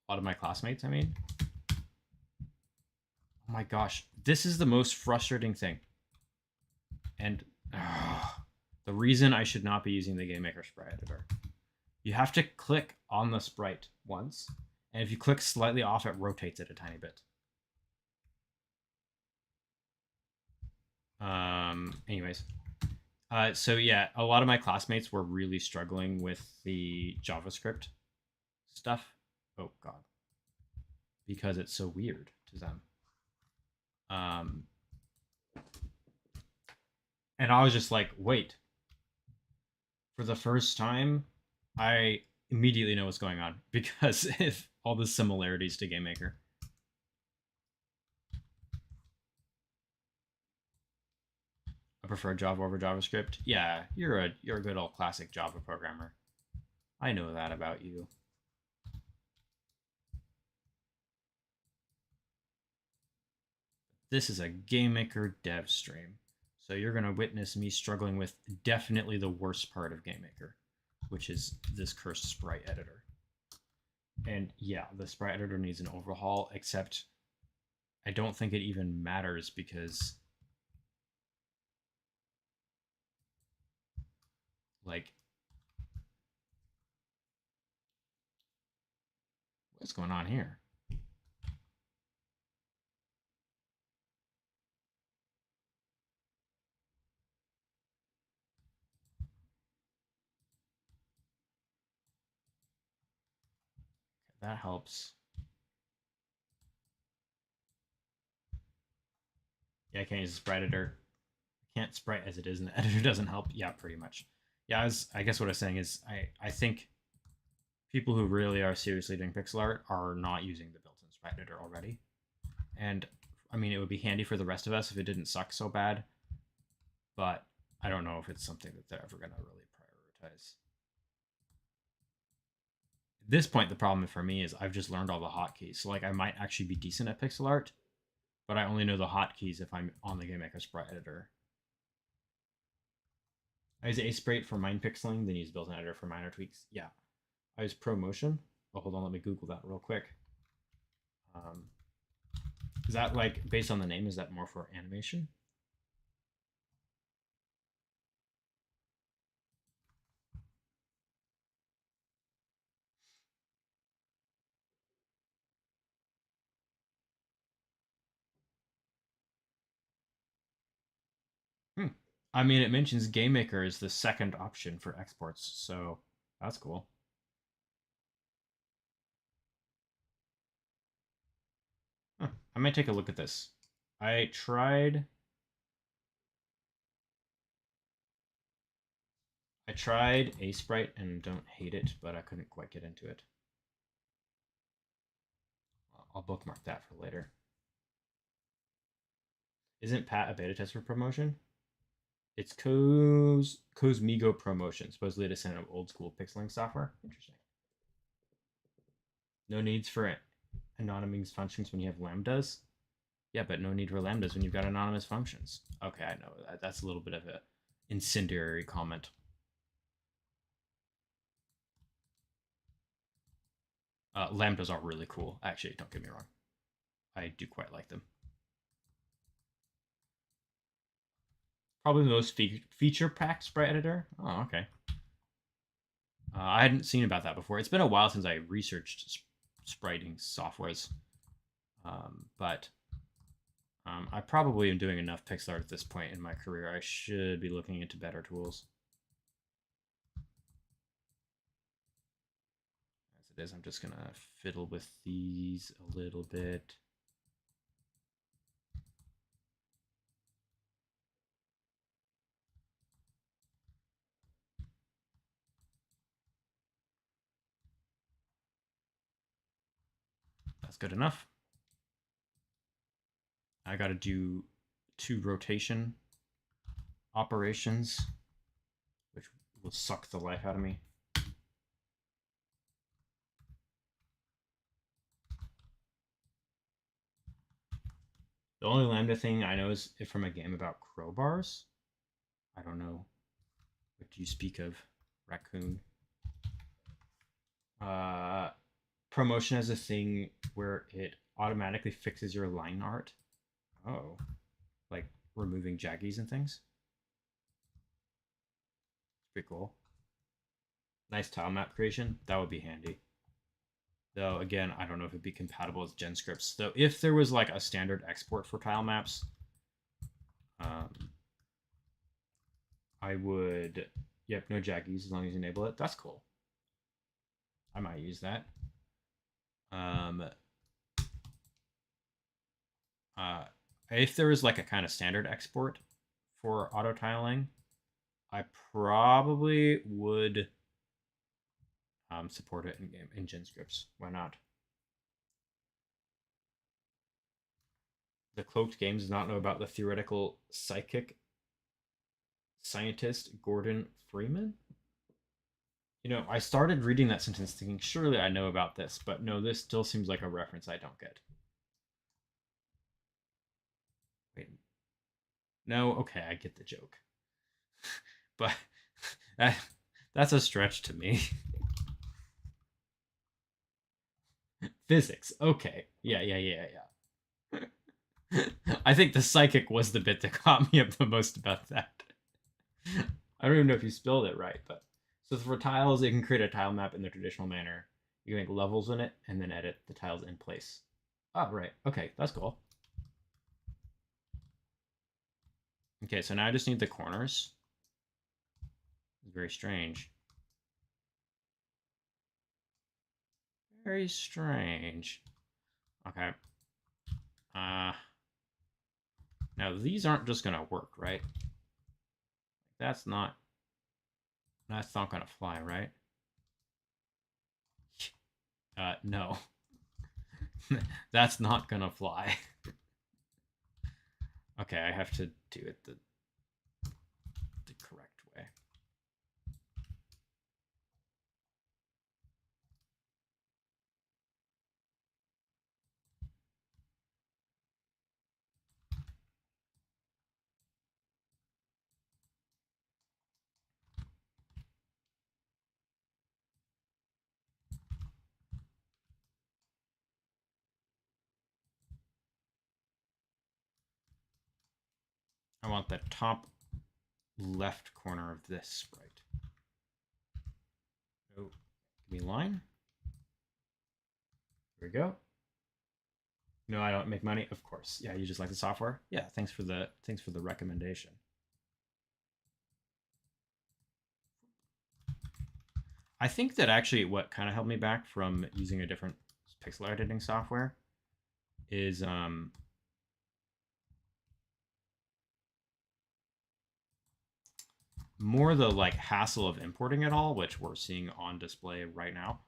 A lot of my classmates, I mean. Oh my gosh, this is the most frustrating thing. And the reason I should not be using the GameMaker sprite editor. You have to click on the sprite once, and if you click slightly off, it rotates it a tiny bit. Anyways, so yeah, a lot of my classmates were really struggling with the JavaScript stuff. Oh god, because it's so weird to them. And I was just like, wait. For the first time, I immediately know what's going on because of all the similarities to GameMaker. I prefer Java over JavaScript. Yeah, you're a good old classic Java programmer. I know that about you. This is a GameMaker dev stream, so you're gonna witness me struggling with definitely the worst part of GameMaker, which is this cursed sprite editor. And yeah, the sprite editor needs an overhaul, except I don't think it even matters because like what's going on here? That helps. Yeah, I can't use the sprite editor. I can't sprite as it is, and the editor doesn't help. Yeah, pretty much. Yeah, I guess what I was saying is I think people who really are seriously doing pixel art are not using the built-in sprite editor already. And I mean, it would be handy for the rest of us if it didn't suck so bad, but I don't know if it's something that they're ever going to really prioritize. At this point, the problem for me is I've just learned all the hotkeys. So like I might actually be decent at pixel art, but I only know the hotkeys if I'm on the GameMaker sprite editor. I use Asprite for mind pixeling, then use built-in editor for minor tweaks. Yeah. I use ProMotion. Oh, hold on, let me Google that real quick. Is that like based on the name? Is that more for animation? Hmm. I mean, it mentions GameMaker is the second option for exports, so that's cool. Huh. I might take a look at this. I tried Asprite and don't hate it, but I couldn't quite get into it. I'll bookmark that for later. Isn't Pat a beta tester for promotion? It's Cosmigo Promotion, supposedly a descendant of old school pixeling software. Interesting. No needs for anonymous functions when you have lambdas. Yeah, but no need for lambdas when you've got anonymous functions. Okay, I know that's a little bit of an incendiary comment. Lambdas are really cool. Actually, don't get me wrong. I do quite like them. Probably the most feature-packed sprite editor. Oh, okay. I hadn't seen about that before. It's been a while since I researched spriting softwares, but I probably am doing enough pixel art at this point in my career. I should be looking into better tools. As it is, I'm just gonna fiddle with these a little bit. That's good enough. I got to do 2 rotation operations, which will suck the life out of me. The only lambda thing I know is from a game about crowbars. I don't know what you speak of, raccoon. Promotion as a thing where it automatically fixes your line art. Oh, like removing jaggies and things. Pretty cool. Nice tile map creation. That would be handy. Though, again, I don't know if it'd be compatible with GenScripts. Though, if there was like a standard export for tile maps, I would... Yep, no jaggies as long as you enable it. That's cool. I might use that. If there was like a kind of standard export for auto tiling, I probably would support it in game in GenScripts. Why not? The Cloaked Games does not know about the theoretical psychic scientist Gordon Freeman. You know, I started reading that sentence thinking, surely I know about this, but no, this still seems like a reference I don't get. Wait. No, okay, I get the joke. But that's a stretch to me. Physics. Okay. Yeah. I think the psychic was the bit that caught me up the most about that. I don't even know if you spelled it right, but so for tiles, you can create a tile map in the traditional manner. You can make levels in it and then edit the tiles in place. Oh, right. Okay, that's cool. Okay, so now I just need the corners. It's very strange. Very strange. Okay. Now these aren't just gonna work, right? That's not gonna fly, right? No. That's not gonna fly. Okay, I have to do it the correct way. I want the top left corner of this sprite. Oh, give me line. Here we go. No, I don't make money. Of course. Yeah, you just like the software. Yeah, thanks for the recommendation. I think that actually what kind of held me back from using a different pixel editing software is more the like hassle of importing it all, which we're seeing on display right now.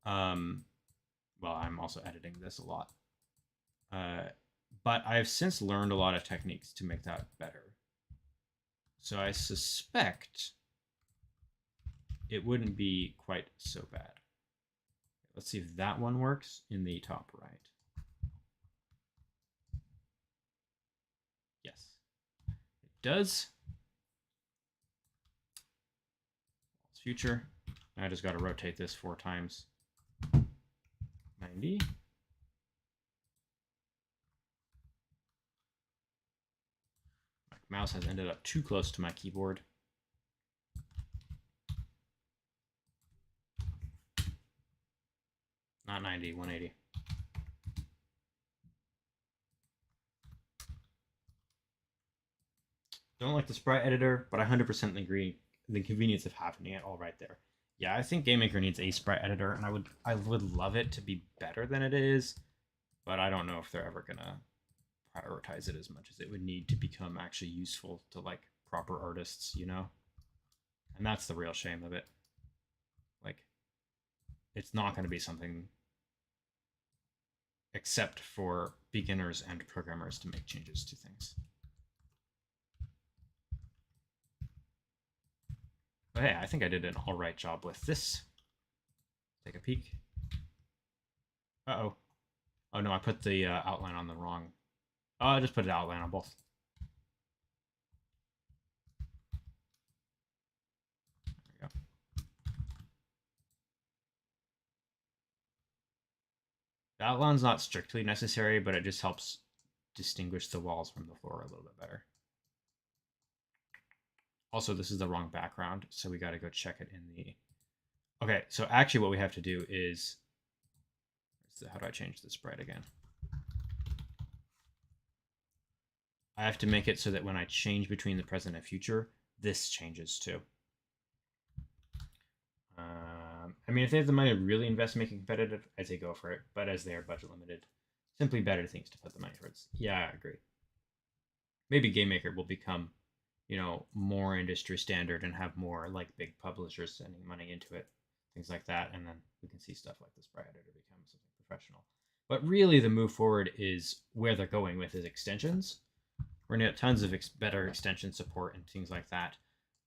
Well, I'm also editing this a lot. But I've since learned a lot of techniques to make that better. So I suspect it wouldn't be quite so bad. Let's see if that one works in the top right. Yes, it does. Future. Now I just got to rotate this 4 times. 90. My mouse has ended up too close to my keyboard. Not 90, 180. Don't like the sprite editor, but I 100% agree the convenience of having it all right there. Yeah, I think GameMaker needs a sprite editor, and I would love it to be better than it is, but I don't know if they're ever gonna prioritize it as much as it would need to become actually useful to like proper artists, you know? And that's the real shame of it. Like, it's not going to be something except for beginners and programmers to make changes to things. But hey, I think I did an all right job with this. Take a peek. Uh-oh. Oh no, I put the outline on the wrong I'll just put an outline on both. There we go. The outline's not strictly necessary, but it just helps distinguish the walls from the floor a little bit better. Also, this is the wrong background, so we got to go check it in the... Okay, so actually what we have to do is... How do I change the sprite again? I have to make it so that when I change between the present and future, this changes too. I mean, if they have the money to really invest in making competitive, I'd say go for it. But as they are budget limited, simply better things to put the money towards. Yeah, I agree. Maybe Game Maker will become, more industry standard and have more like big publishers sending money into it, things like that, and then we can see stuff like the sprite editor become something professional. But really, the move forward is where they're going with is extensions. We're gonna get tons of better extension support and things like that,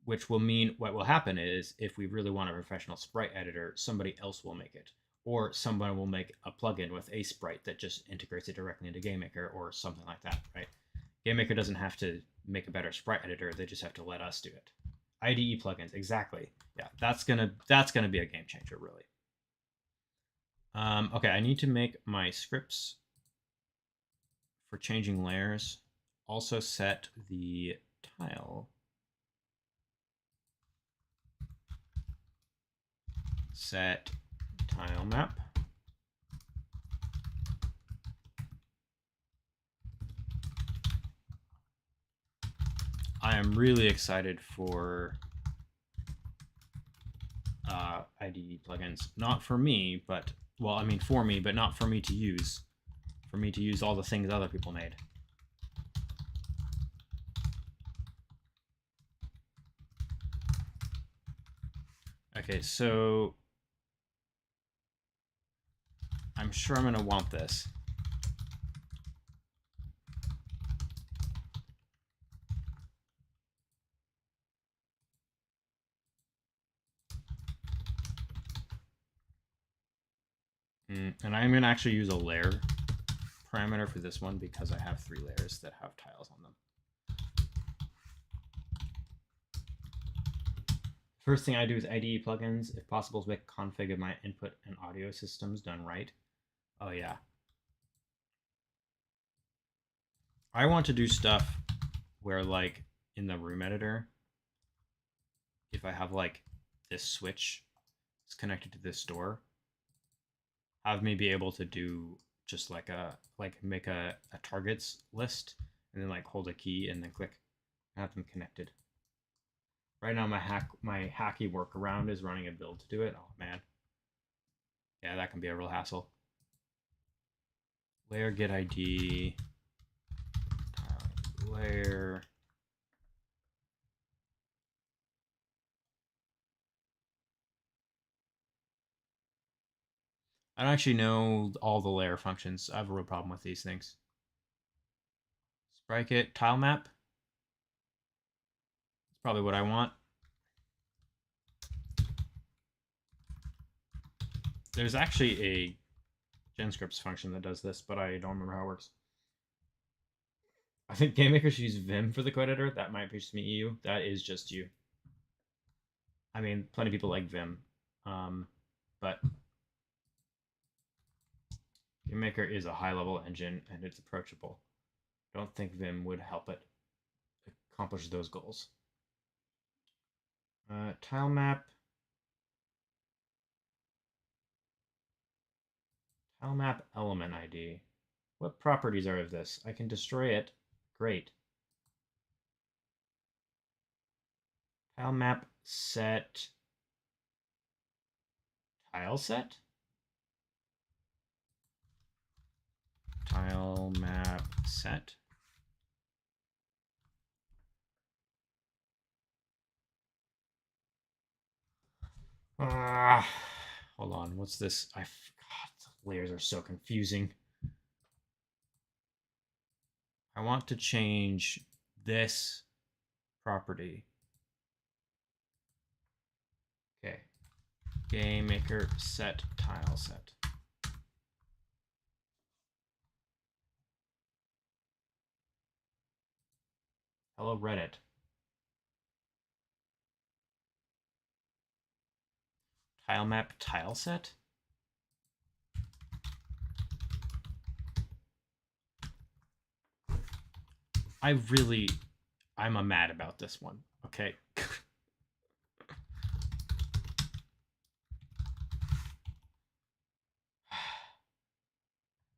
which will mean what will happen is if we really want a professional sprite editor, somebody else will make it, or someone will make a plugin with a sprite that just integrates it directly into GameMaker or something like that, right? GameMaker doesn't have to make a better sprite editor; they just have to let us do it. IDE plugins, exactly. Yeah, that's gonna be a game changer, really. Okay, I need to make my scripts for changing layers. Also set the tile. Set tile map. I am really excited for IDE plugins. Not for me, but, well, I mean for me, but not for me to use. For me to use all the things other people made. Okay, so I'm sure I'm going to want this. And I'm going to actually use a layer parameter for this one because I have 3 layers that have tiles on them. First thing I do is IDE plugins. If possible, to make a config of my input and audio systems done right. Oh yeah. I want to do stuff where, like, in the room editor, if I have like this switch is connected to this door, have me be able to do just like make a targets list and then like hold a key and then click and have them connected. Right now my hacky workaround is running a build to do it. Oh man. Yeah, that can be a real hassle. Layer get ID layer. I don't actually know all the layer functions. I have a real problem with these things. Sprite kit, tile map. That's probably what I want. There's actually a GenScripts function that does this, but I don't remember how it works. I think GameMaker should use Vim for the code editor. That might be just me, EU. That is just you. I mean, plenty of people like Vim, but GameMaker is a high-level engine and it's approachable. I don't think Vim would help it accomplish those goals. Tile map. Tile map element ID. What properties are of this? I can destroy it. Great. Tile map set. Tile set? Tile map set. Hold on. What's this? I forgot. The layers are so confusing. I want to change this property. Okay. Game maker set tile set. Hello, Reddit. Tile map tile set? I'm mad about this one. Okay.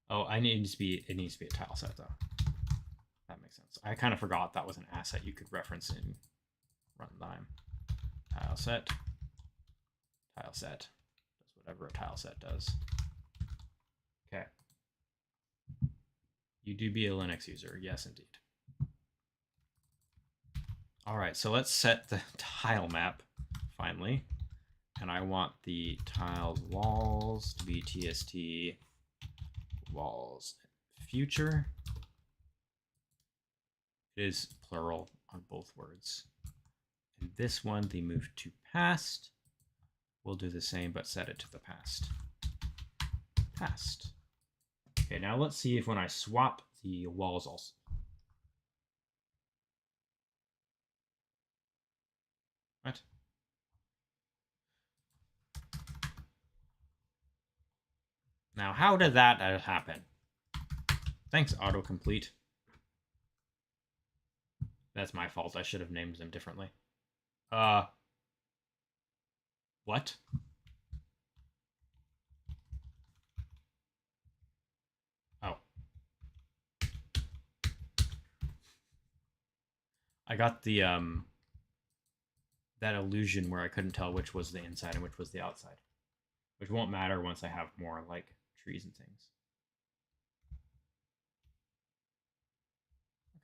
Oh, it needs to be a tile set though. That makes sense. I kind of forgot that was an asset you could reference in runtime. Tile set. Tile set. Does whatever a tile set does. Okay. You do be a Linux user. Yes, indeed. All right, so let's set the tile map finally. And I want the tile walls to be TST walls future. It is plural on both words. And this one, the move to past. We'll do the same, but set it to the past. Past. Okay, now let's see if when I swap the walls also. What? Now, how did that happen? Thanks, autocomplete. That's my fault. I should have named them differently. What? Oh. I got the, that illusion where I couldn't tell which was the inside and which was the outside. Which won't matter once I have more, like, trees and things.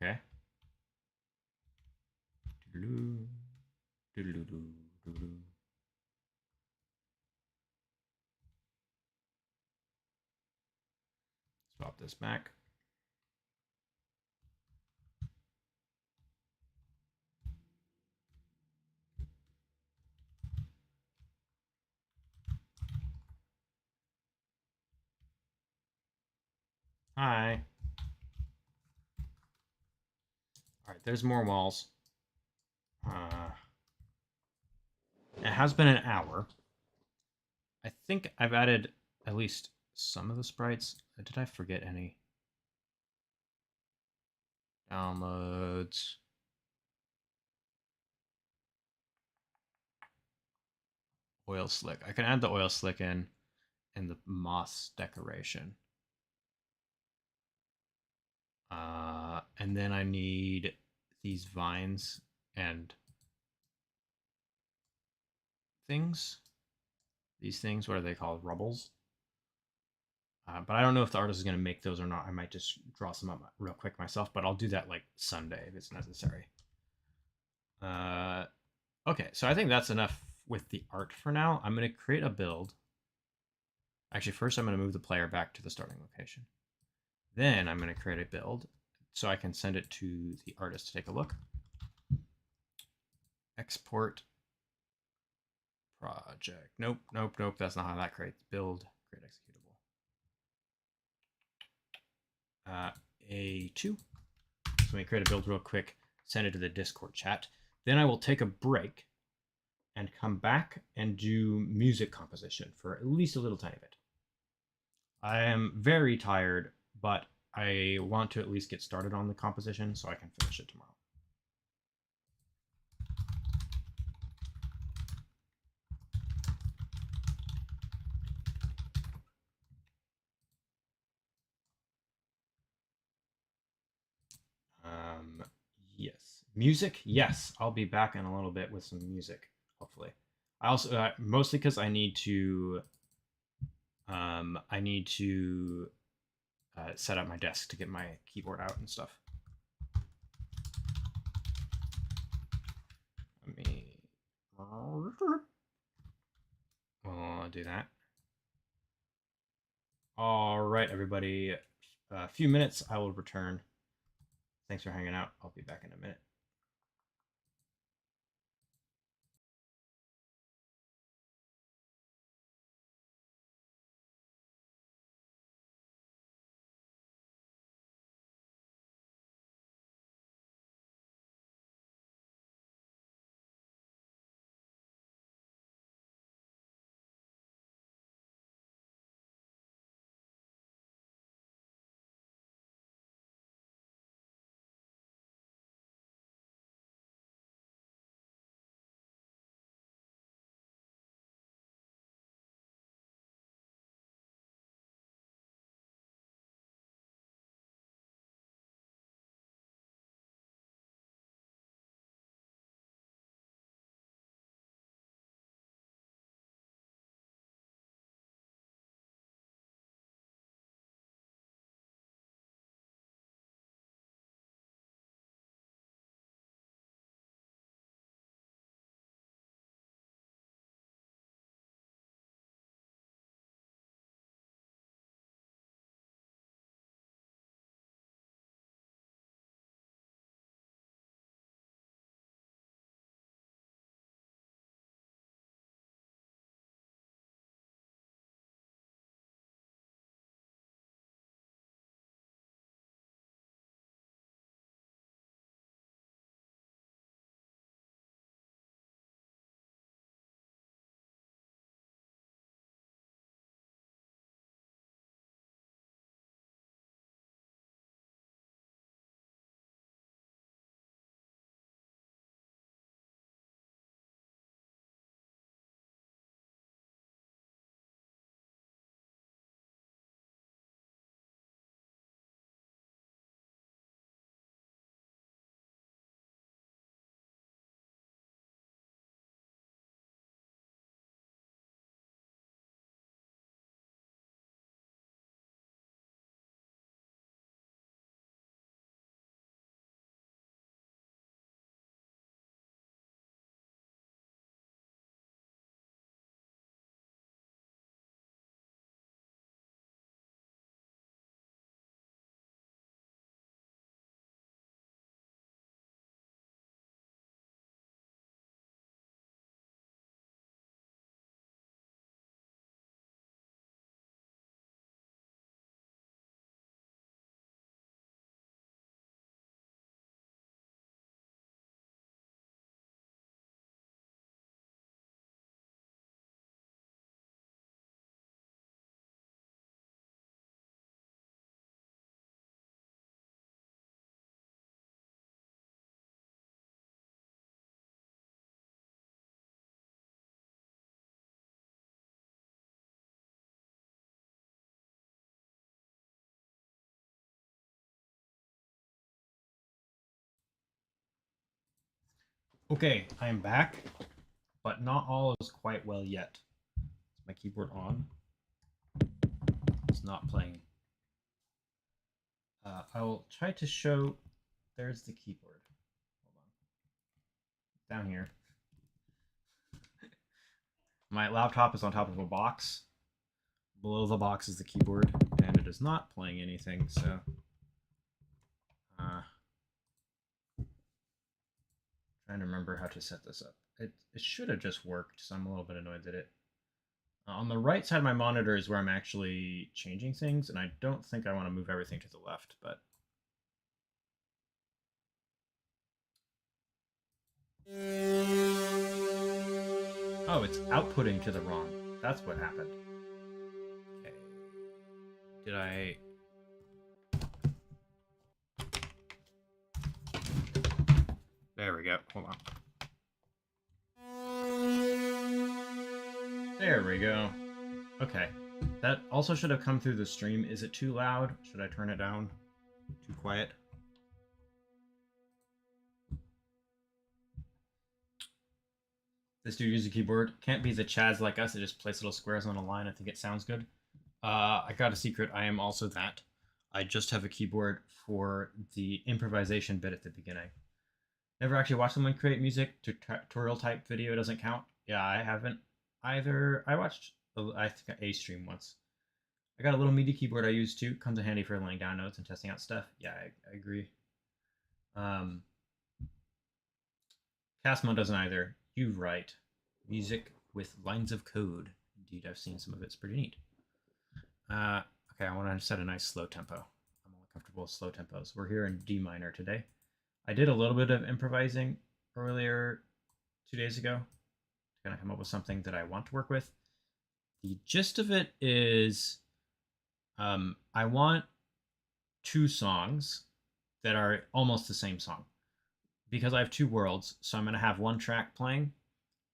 Okay. Swap this back. Hi. All right, there's more walls. It has been an hour. I think I've added at least some of the sprites. Did I forget any? Downloads. Oil slick. I can add the oil slick in the moss decoration. And then I need these vines and things. These things, what are they called? Rubbles. But I don't know if the artist is going to make those or not. I might just draw some up real quick myself, but I'll do that like Sunday if it's necessary. Okay, so I think that's enough with the art for now. I'm going to create a build. Actually, first I'm going to move the player back to the starting location. Then I'm going to create a build so I can send it to the artist to take a look. Export project. Nope. That's not how that creates. Build, create executable. A2. So let me create a build real quick, send it to the Discord chat. Then I will take a break and come back and do music composition for at least a little tiny bit. I am very tired, but I want to at least get started on the composition so I can finish it tomorrow. Yes. Music? Yes. I'll be back in a little bit with some music, hopefully. I also, mostly because I need to set up my desk to get my keyboard out and stuff. Let me do that. All right, everybody. A few minutes, I will return. Thanks for hanging out. I'll be back in a minute. Okay, I am back, but not all is quite well yet. Is my keyboard on? It's not playing. I will try to show. There's the keyboard. Hold on. Down here. My laptop is on top of a box. Below the box is the keyboard, and it is not playing anything, so. Trying to remember how to set this up. It should have just worked, so I'm a little bit annoyed that it. On the right side of my monitor is where I'm actually changing things, and I don't think I want to move everything to the left, but. Oh, it's outputting to the wrong. That's what happened. Okay. Did I... There we go. Hold on. There we go. Okay. That also should have come through the stream. Is it too loud? Should I turn it down? Too quiet? This dude uses a keyboard. Can't be the Chads like us that just place little squares on a line. I think it sounds good. I got a secret. I am also that. I just have a keyboard for the improvisation bit at the beginning. Never actually watched someone create music. Tutorial type video doesn't count. Yeah, I haven't either. I watched, I think, a stream once. I got a little MIDI keyboard I use too. Comes in handy for laying down notes and testing out stuff. Yeah, I agree. Castmon doesn't either. You write music with lines of code. Indeed, I've seen some of it. It's pretty neat. Okay, I want to set a nice slow tempo. I'm only comfortable with slow tempos. We're here in D minor today. I did a little bit of improvising earlier 2 days ago to kind of come up with something that I want to work with. The gist of it is I want 2 songs that are almost the same song because I have 2 worlds. So I'm going to have one track playing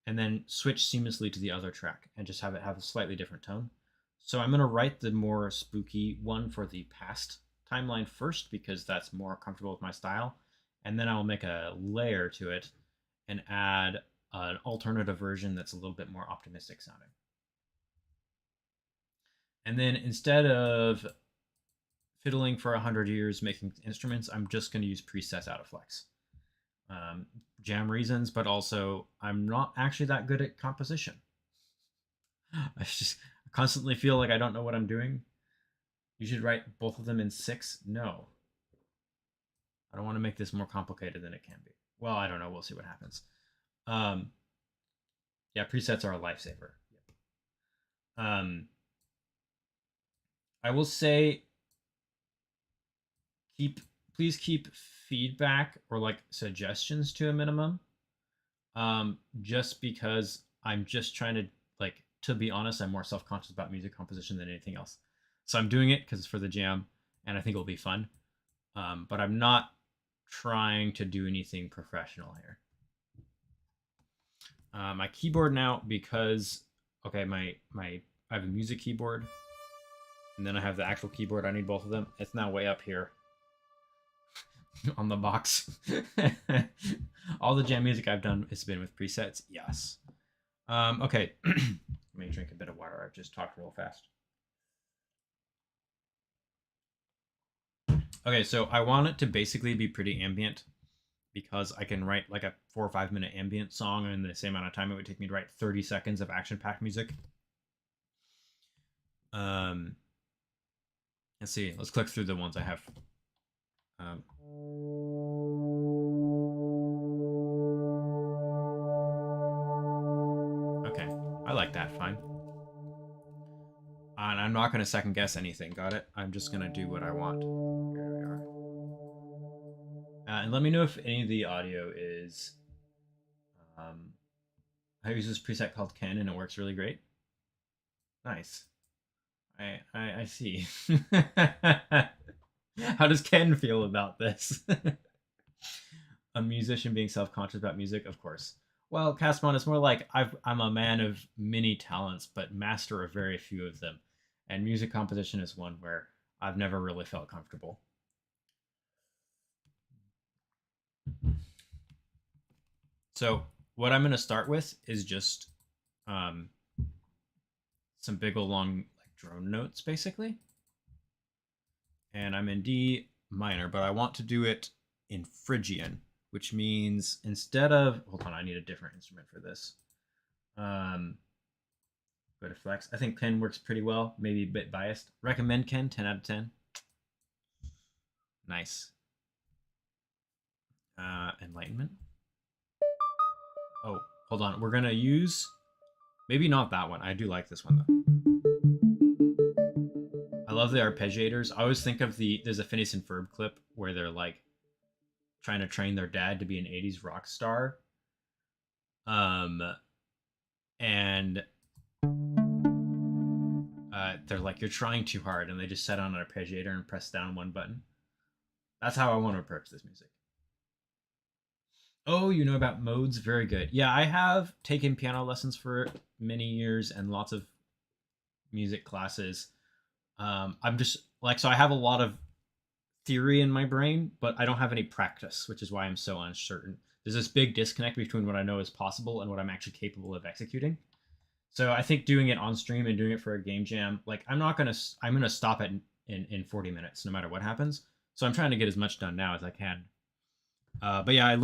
and then switch seamlessly to the other track and just have it have a slightly different tone. So I'm going to write the more spooky one for the past timeline first because that's more comfortable with my style. And then I will make a layer to it and add an alternative version that's a little bit more optimistic sounding. And then instead of fiddling for 100 years making instruments, I'm just going to use presets out of Flex. Jam reasons, but also I'm not actually that good at composition. I just constantly feel like I don't know what I'm doing. You should write both of them in 6. No. I don't want to make this more complicated than it can be. Well, I don't know. We'll see what happens. Yeah, presets are a lifesaver. I will say please keep feedback or like suggestions to a minimum. Just because I'm just trying to be honest, I'm more self-conscious about music composition than anything else. So I'm doing it because it's for the jam and I think it'll be fun. But I'm not trying to do anything professional here. My keyboard now, because okay, I have a music keyboard and then I have the actual keyboard. I need both of them. It's now way up here on the box. All the jam music I've done has been with presets. Yes. Okay. Let me drink a bit of water. I've just talked real fast. Okay, so I want it to basically be pretty ambient because I can write like a 4 or 5 minute ambient song in the same amount of time it would take me to write 30 seconds of action-packed music. Let's see. Let's click through the ones I have. Okay, I like that. Fine. And I'm not going to second guess anything. Got it? I'm just going to do what I want. Here we are. And let me know if any of the audio is. I use this preset called Ken, and it works really great. Nice. I see. How does Ken feel about this? A musician being self-conscious about music, of course. Well, Castmon, it's more like I'm a man of many talents, but master of very few of them. And music composition is one where I've never really felt comfortable. So what I'm going to start with is just um, some big old long like drone notes, basically. And I'm in D minor, but I want to do it in Phrygian, which means instead of hold on, I need a different instrument for this. Go to flex. I think Ken works pretty well. Maybe a bit biased. Recommend Ken. 10 out of 10. Nice. Enlightenment. Oh, hold on. We're gonna use maybe not that one. I do like this one though. I love the arpeggiators. I always think of there's a Phineas and Ferb clip where they're like trying to train their dad to be an 80s rock star. And they're like, you're trying too hard, and they just set on an arpeggiator and press down one button. That's how I want to approach this music. Oh, you know about modes? Very good. Yeah, I have taken piano lessons for many years and lots of music classes. I'm just like, so I have a lot of theory in my brain, but I don't have any practice, which is why I'm so uncertain. There's this big disconnect between what I know is possible and what I'm actually capable of executing. So I think doing it on stream and doing it for a game jam, like I'm gonna stop it in 40 minutes no matter what happens. So I'm trying to get as much done now as I can. But yeah, I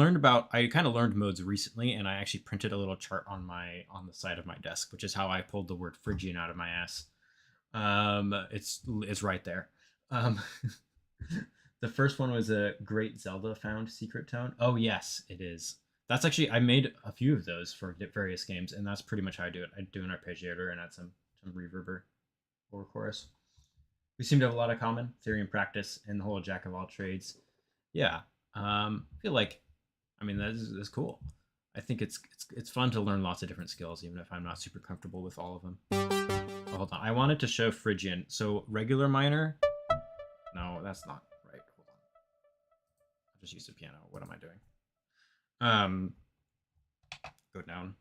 kind of learned modes recently, and I actually printed a little chart on the side of my desk, which is how I pulled the word Phrygian out of my ass. It's right there. The first one was a Great Zelda Found Secret Tone. Oh yes, it is. That's actually I made a few of those for various games, and that's pretty much how I do it. I do an arpeggiator and add some reverber or chorus. We seem to have a lot of common theory and practice, and the whole jack of all trades. Yeah, I feel like, I mean, that's cool. I think it's fun to learn lots of different skills, even if I'm not super comfortable with all of them. Oh, hold on, I wanted to show Phrygian. So regular minor. No, that's not right. Hold on. I'll just use the piano. What am I doing? Go down.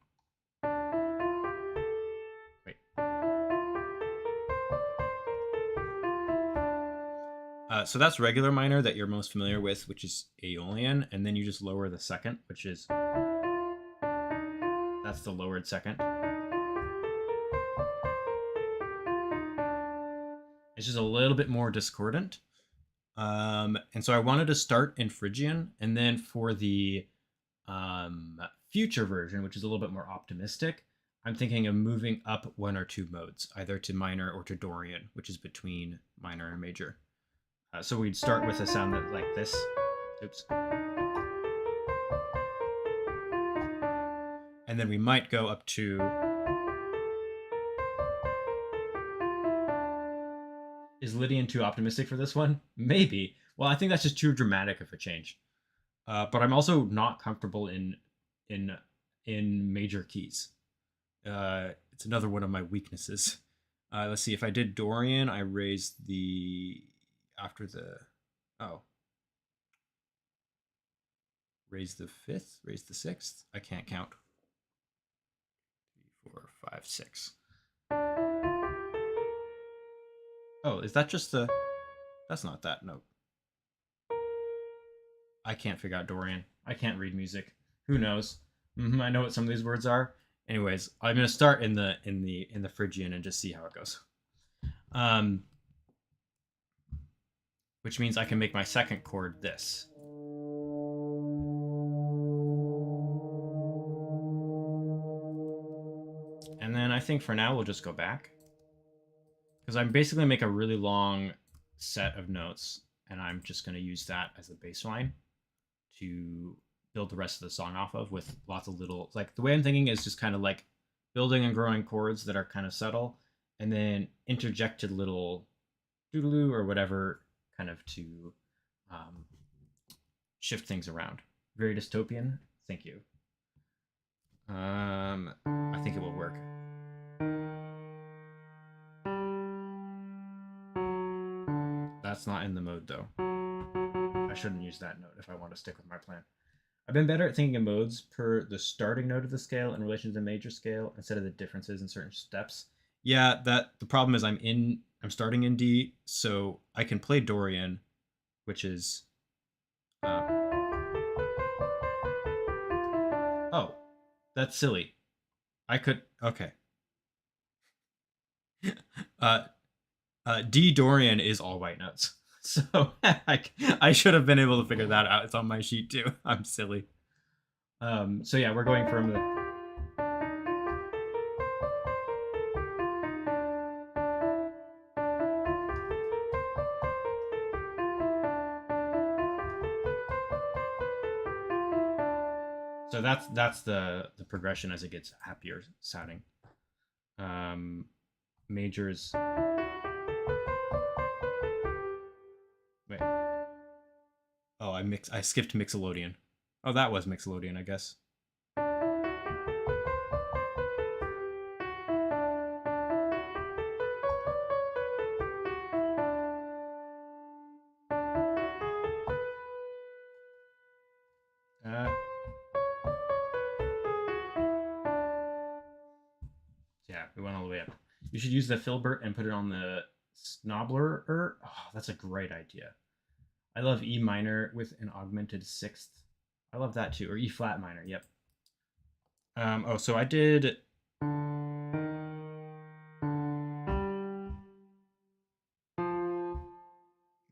Wait. So that's regular minor that you're most familiar with, which is Aeolian, and then you just lower the second, which is that's the lowered second. It's just a little bit more discordant. And so I wanted to start in Phrygian, and then for the future version, which is a little bit more optimistic, I'm thinking of moving up one or two modes, either to minor or to Dorian, which is between minor and major. So we'd start with a sound that like this. Oops. And then we might go up to. Is Lydian too optimistic for this one? Maybe. Well, I think that's just too dramatic of a change. But I'm also not comfortable in major keys. It's another one of my weaknesses. Let's see. If I did Dorian, I raised the after the raise the fifth, raise the sixth. I can't count. 3, 4, 5, 6. Oh, is that just the? That's not that note. I can't figure out Dorian. I can't read music. Who knows? I know what some of these words are. Anyways, I'm gonna start in the Phrygian and just see how it goes. Which means I can make my second chord this. And then I think for now we'll just go back, because I'm basically make a really long set of notes, and I'm just going to use that as a baseline to build the rest of the song off of, with lots of little, like the way I'm thinking is just kind of like building and growing chords that are kind of subtle, and then interjected little doodaloo or whatever kind of to shift things around. Very dystopian. Thank you. I think it will work. That's not in the mode though. I shouldn't use that note if I want to stick with my plan. I've been better at thinking of modes per the starting note of the scale in relation to the major scale instead of the differences in certain steps. Yeah, that the problem is I'm starting in D, so I can play Dorian, which is Oh, that's silly. I could. Okay. uh, D Dorian is all white notes. So I should have been able to figure that out. It's on my sheet too. I'm silly. So yeah, we're going from the. So that's the progression as it gets happier sounding. Um, Majors. Wait. Oh, I skipped Mixolydian. Oh, that was Mixolydian, I guess. Uh, yeah, we went all the way up. You should use the filbert and put it on the snobbler. Oh, that's a great idea. I love E minor with an augmented sixth. I love that too. Or E flat minor. Yep. Oh, so I did.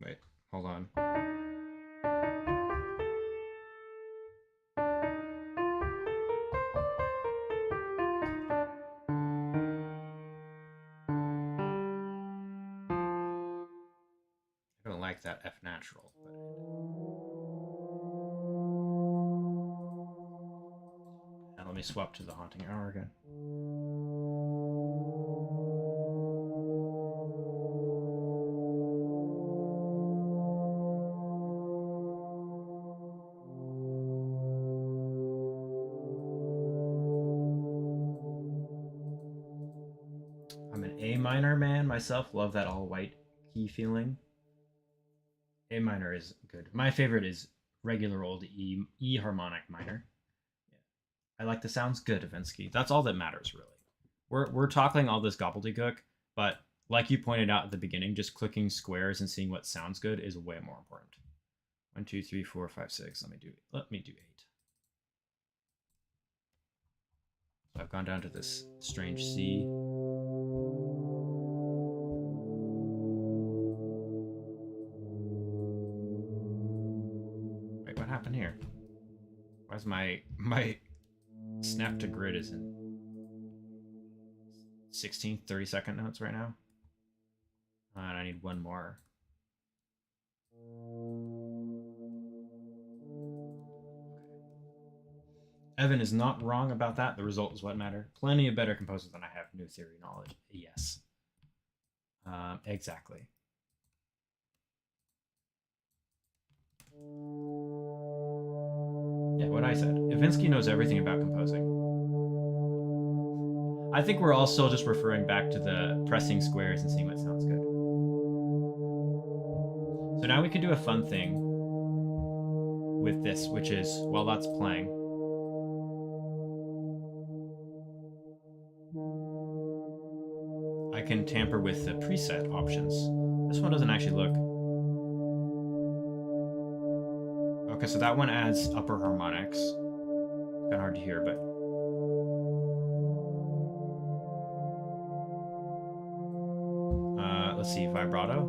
Wait, hold on. I don't like that F natural. But... And let me swap to the haunting hour again. I'm an A minor man myself. Love that all white key feeling. A minor is good. My favorite is regular old E harmonic minor. Yeah. I like the sounds good, Ivinsky. That's all that matters, really. We're talking all this gobbledygook, but like you pointed out at the beginning, just clicking squares and seeing what sounds good is way more important. 1, 2, 3, 4, 5, 6. Let me do 8. So I've gone down to this strange C. Wait, what happened here? Why's my snap to grid is in 16, 30-second notes right now? And I need one more. Evan is not wrong about that. The result is what matters. Plenty of better composers than I have new theory knowledge. Yes. Exactly. Yeah, what I said. Ivinsky knows everything about composing. I think we're all still just referring back to the pressing squares and seeing what sounds good. So now we can do a fun thing with this, which is, while that's playing, I can tamper with the preset options. This one doesn't actually look... Okay, so that one adds upper harmonics. It's kind of hard to hear, but... let's see, vibrato.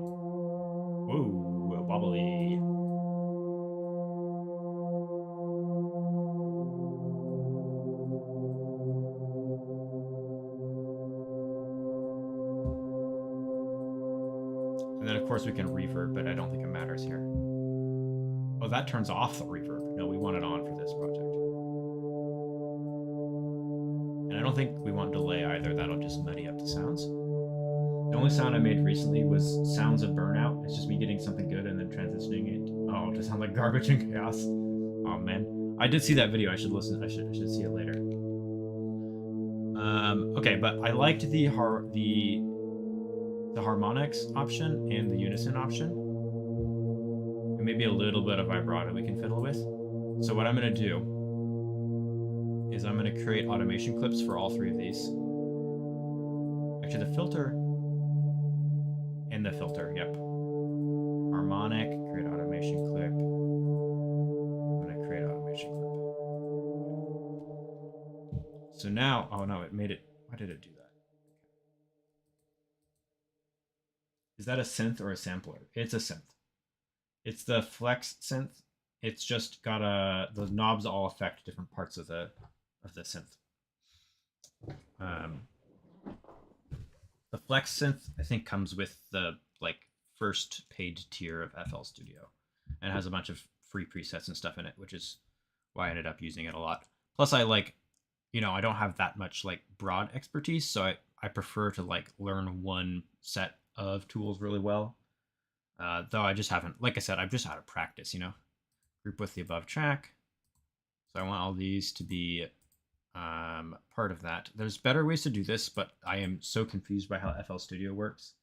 Whoa, wobbly. And then, of course, we can reverb, but I don't think it matters here. Oh, that turns off the reverb. No, we want it on for this project. And I don't think we want delay either. That'll just muddy up the sounds. The only sound I made recently was sounds of burnout. It's just me getting something good and then transitioning it. Oh, to sound like garbage and chaos. Oh man, I did see that video. I should listen. I should see it later. Okay, but I liked the harmonics option and the unison option, and maybe a little bit of vibrato we can fiddle with. So what I'm gonna do is I'm gonna create automation clips for all 3 of these. Actually, the filter. And the filter, yep. Harmonic, create automation clip. I'm gonna create automation clip. So now, oh no, it made it. Why did it do that? Is that a synth or a sampler? It's a synth. It's the flex synth. It's just got the knobs all affect different parts of the synth. Um, the flex synth I think comes with the like first paid tier of FL Studio, and has a bunch of free presets and stuff in it, which is why I ended up using it a lot. Plus, I like, I don't have that much like broad expertise, so I prefer to like learn one set of tools really well. Though I just haven't, like I said, I've just had to practice, Group with the above track. So I want all these to be part of that. There's better ways to do this, but I am so confused by how FL Studio works.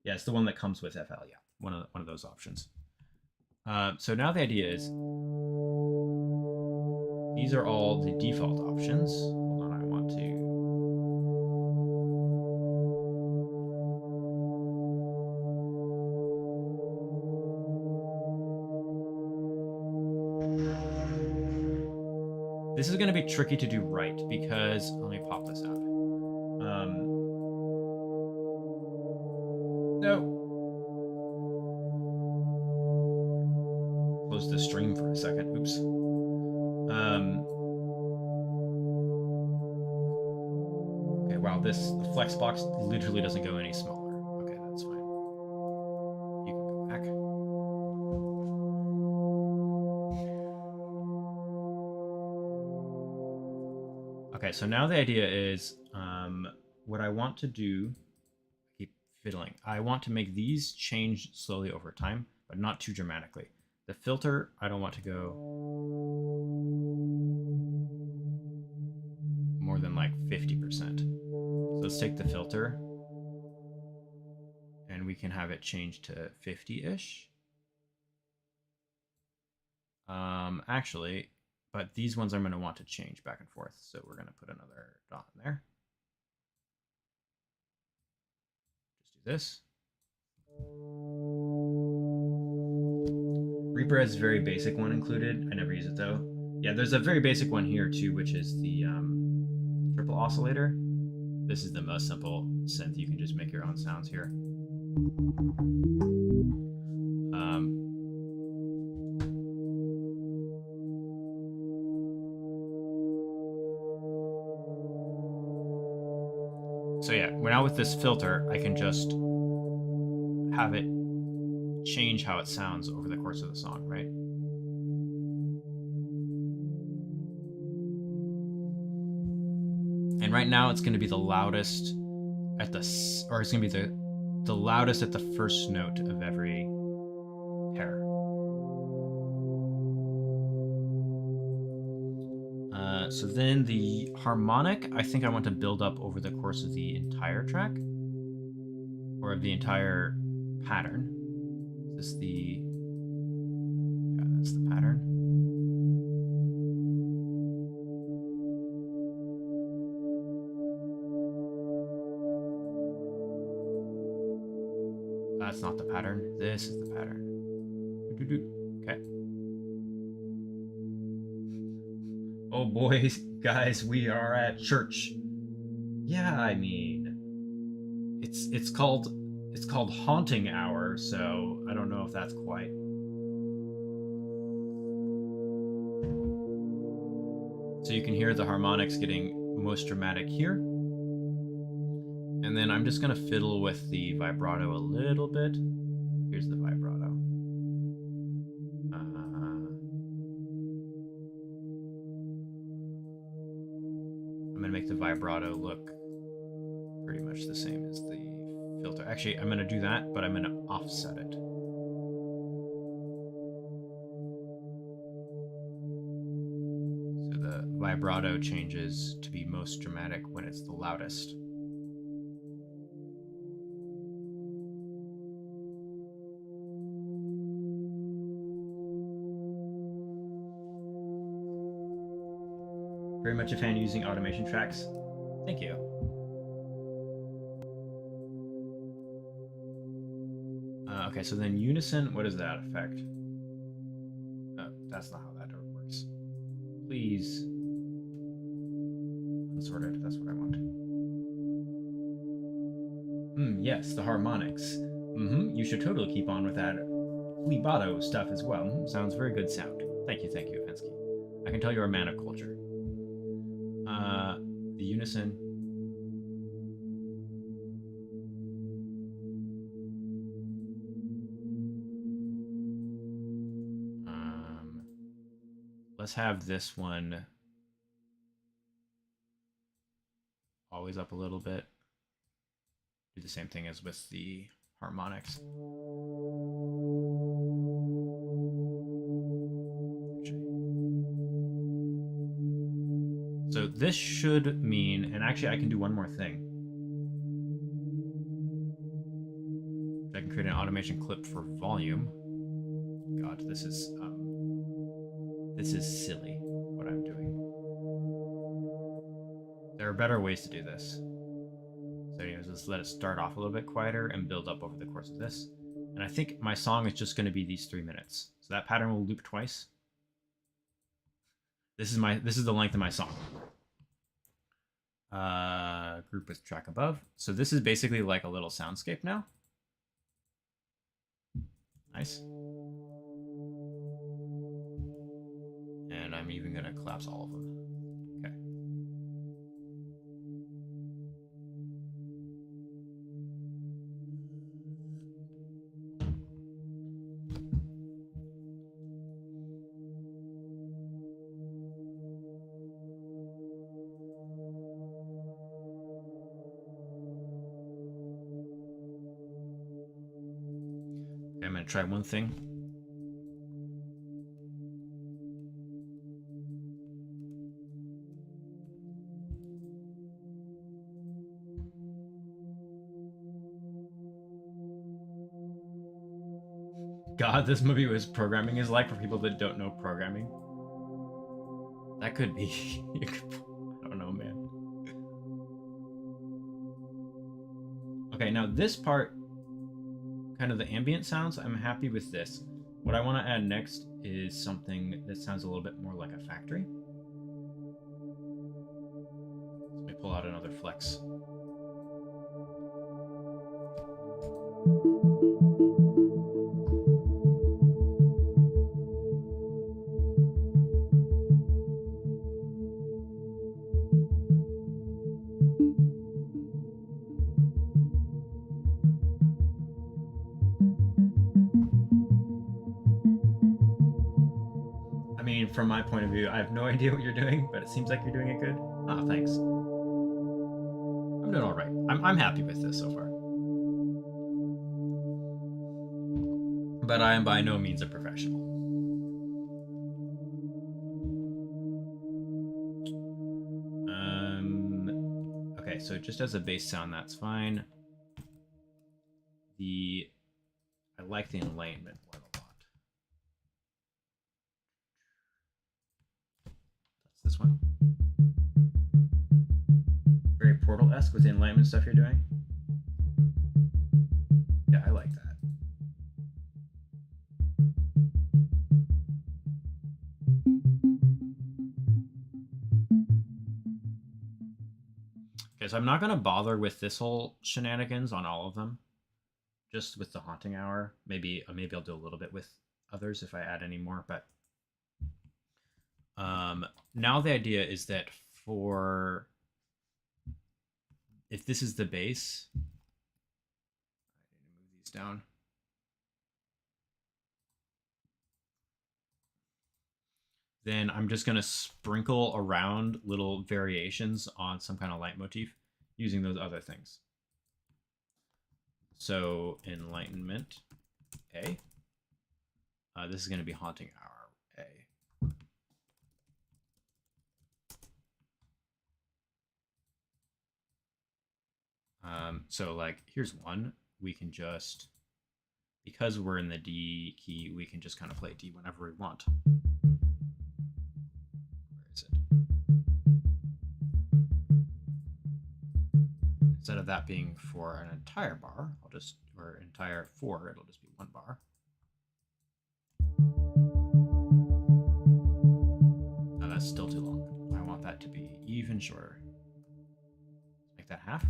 Yeah, it's the one that comes with FL. Yeah, one of those options. So now the idea is these are all the default options. Hold on, I want to. This is going to be tricky to do right because let me pop this out. No. Close the stream for a second. Oops. Okay, wow, the flex box literally doesn't go any smaller. Okay, that's fine. You can go back. Okay, so now the idea is what I want to do, I keep fiddling. I want to make these change slowly over time, but not too dramatically. The filter, I don't want to go more than like 50%. So let's take the filter and we can have it change to 50-ish. Actually, but these ones I'm going to want to change back and forth. So we're going to put another dot in there. Just do this. Reaper has a very basic one included. I never use it though. Yeah, there's a very basic one here too, which is the triple oscillator. This is the most simple synth. You can just make your own sounds here. So yeah, now with this filter, I can just have it change how it sounds over the course of the song, right? And right now it's going to be the loudest at it's going to be the loudest at the first note of every pair. So then the harmonic, I think I want to build up over the course of the entire track, or of the entire pattern. Is this the... Yeah, that's the pattern. That's not the pattern. This is the pattern. Okay. Oh boys, guys, we are at church. Yeah, I mean, it's called haunting hour, so I don't know if that's quite. So you can hear the harmonics getting most dramatic here. And then I'm just gonna fiddle with the vibrato a little bit. Here's the vibrato. I'm gonna make the vibrato look pretty much the same as the filter. Actually, I'm gonna do that, but I'm gonna offset it. So the vibrato changes to be most dramatic when it's the loudest. Very much a fan using automation tracks. Thank you. Okay, so then unison, what does that affect? That's not how that works. Please. Unsorted, that's what I want. Yes, the harmonics. You should totally keep on with that legato stuff as well. Sounds very good sound. Thank you, Fensky. I can tell you're a man of culture. The unison. Let's have this one always up a little bit. Do the same thing as with the harmonics. So this should mean, and actually I can do one more thing. I can create an automation clip for volume. God, this is silly what I'm doing. There are better ways to do this. So anyways, let's let it start off a little bit quieter and build up over the course of this. And I think my song is just going to be these 3 minutes. So that pattern will loop twice. This is the length of my song. Group with track above. So this is basically like a little soundscape now. Nice. And I'm even going to collapse all of them. Okay. I'm going to try one thing. God, this movie was programming is like for people that don't know programming. That could be. I don't know, man. Okay, now this part, kind of the ambient sounds, I'm happy with this. What I want to add next is something that sounds a little bit more like a factory. So let me pull out another flex. I mean, from my point of view, I have no idea what you're doing, but it seems like you're doing it good. Ah, thanks. I'm doing all right. I'm happy with this so far. But I am by no means a professional. Okay, so just as a bass sound, that's fine. I like the enlightenment one a lot. That's this one. Very Portal-esque with the enlightenment stuff you're doing. Yeah, I like that. Okay, so I'm not going to bother with this whole shenanigans on all of them. Just with the haunting hour. Maybe I'll do a little bit with others if I add any more, but now the idea is that if this is the bass, I need to move these down. Then I'm just going to sprinkle around little variations on some kind of leitmotif using those other things. So enlightenment A. This is going to be haunting hour A. So like here's one. We can just, because we're in the D key, we can just kind of play D whenever we want. Where is it? Instead of that being for an entire bar, or entire 4, it'll just be 1 bar. No, that's still too long. I want that to be even shorter. that half.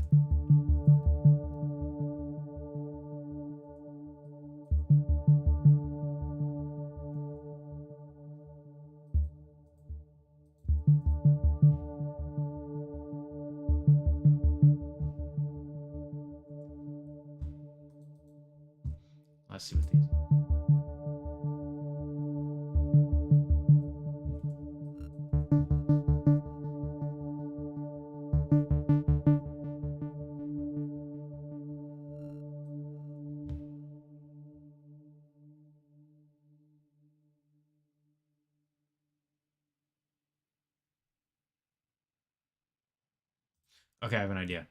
Let's see what these. Okay, I have an idea.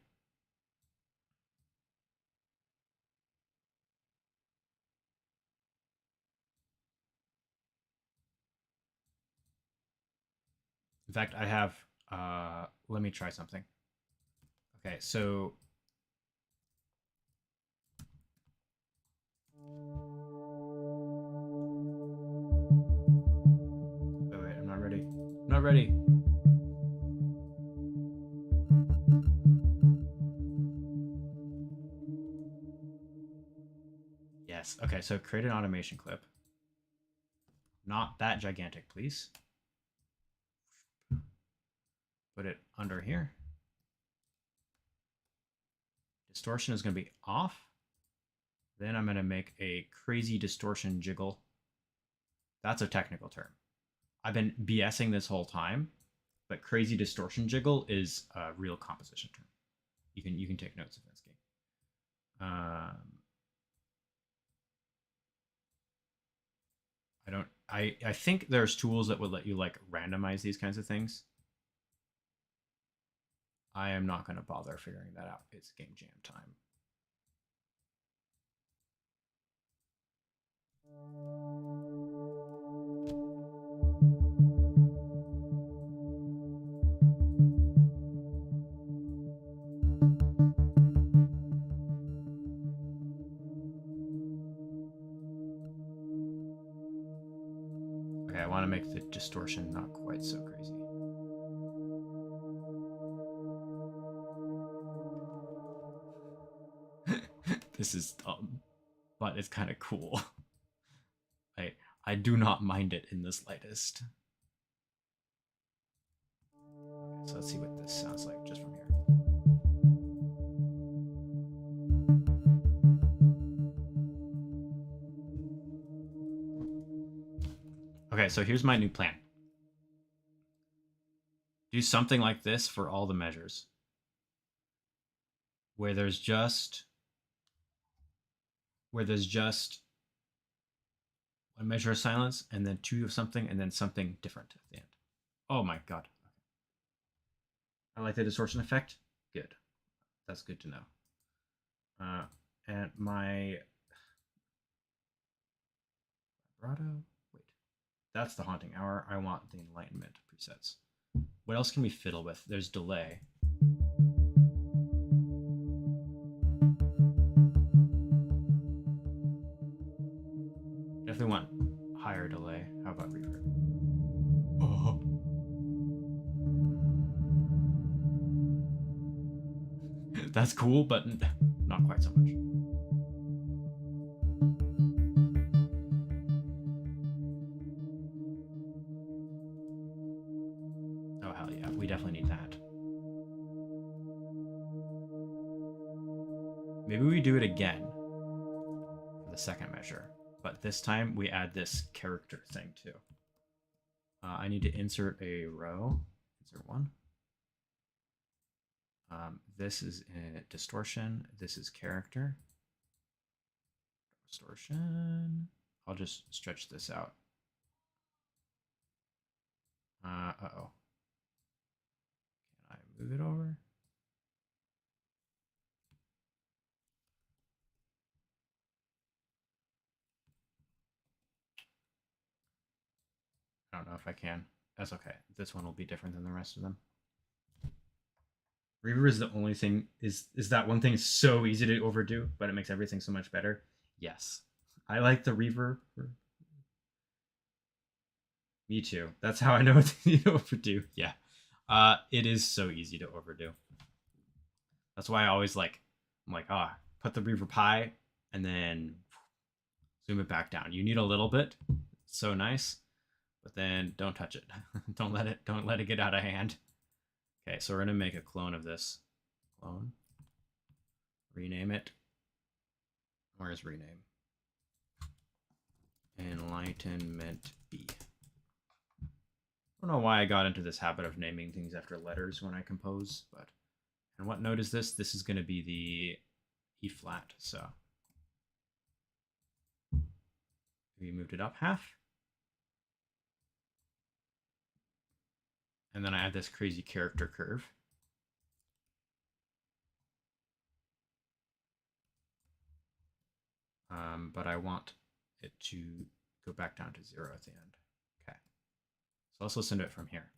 In fact, I have, let me try something. Okay, so. Wait, I'm not ready. I'm not ready. Yes, okay, so create an automation clip. Not that gigantic, please. Put it under here. Distortion is going to be off. Then I'm going to make a crazy distortion jiggle. That's a technical term. I've been BSing this whole time, but crazy distortion jiggle is a real composition term. You can take notes of this game. I think there's tools that would let you like randomize these kinds of things. I am not going to bother figuring that out. It's game jam time. Okay, I want to make the distortion not quite so crazy. This is dumb, but it's kind of cool. I do not mind it in the slightest. Okay, so let's see what this sounds like just from here. Okay, so here's my new plan. Do something like this for all the measures, where there's just one measure of silence and then two of something and then something different at the end. Oh my god. I like the distortion effect. Good. That's good to know. And my vibrato. Wait, that's the haunting hour. I want the enlightenment presets. What else can we fiddle with? There's delay. Definitely want higher delay. How about reverb? Oh. That's cool, but not quite so much. Oh, hell yeah. We definitely need that. Maybe we do it again for the second measure, but this time we add this character thing too. I need to insert a row. Insert one. This is a distortion. This is character. Distortion. I'll just stretch this out. Uh-oh. Can I move it over? I don't know if I can. That's okay. This one will be different than the rest of them. Reverb is the only thing, is that one thing is so easy to overdo, but it makes everything so much better. Yes. I like the reverb. Me too. That's how I know what to overdo. Yeah. It is so easy to overdo. That's why I always like, I'm like, put the reverb high and then zoom it back down. You need a little bit. It's so nice, but then don't touch it. don't let it get out of hand. Okay, so we're gonna make a clone of this. Clone. Rename it. Where's rename? Enlightenment B. I don't know why I got into this habit of naming things after letters when I compose, but and what note is this? This is going to be the E flat, so we moved it up half. And then I add this crazy character curve. But I want it to go back down to 0 at the end. Okay. So let's listen to it from here.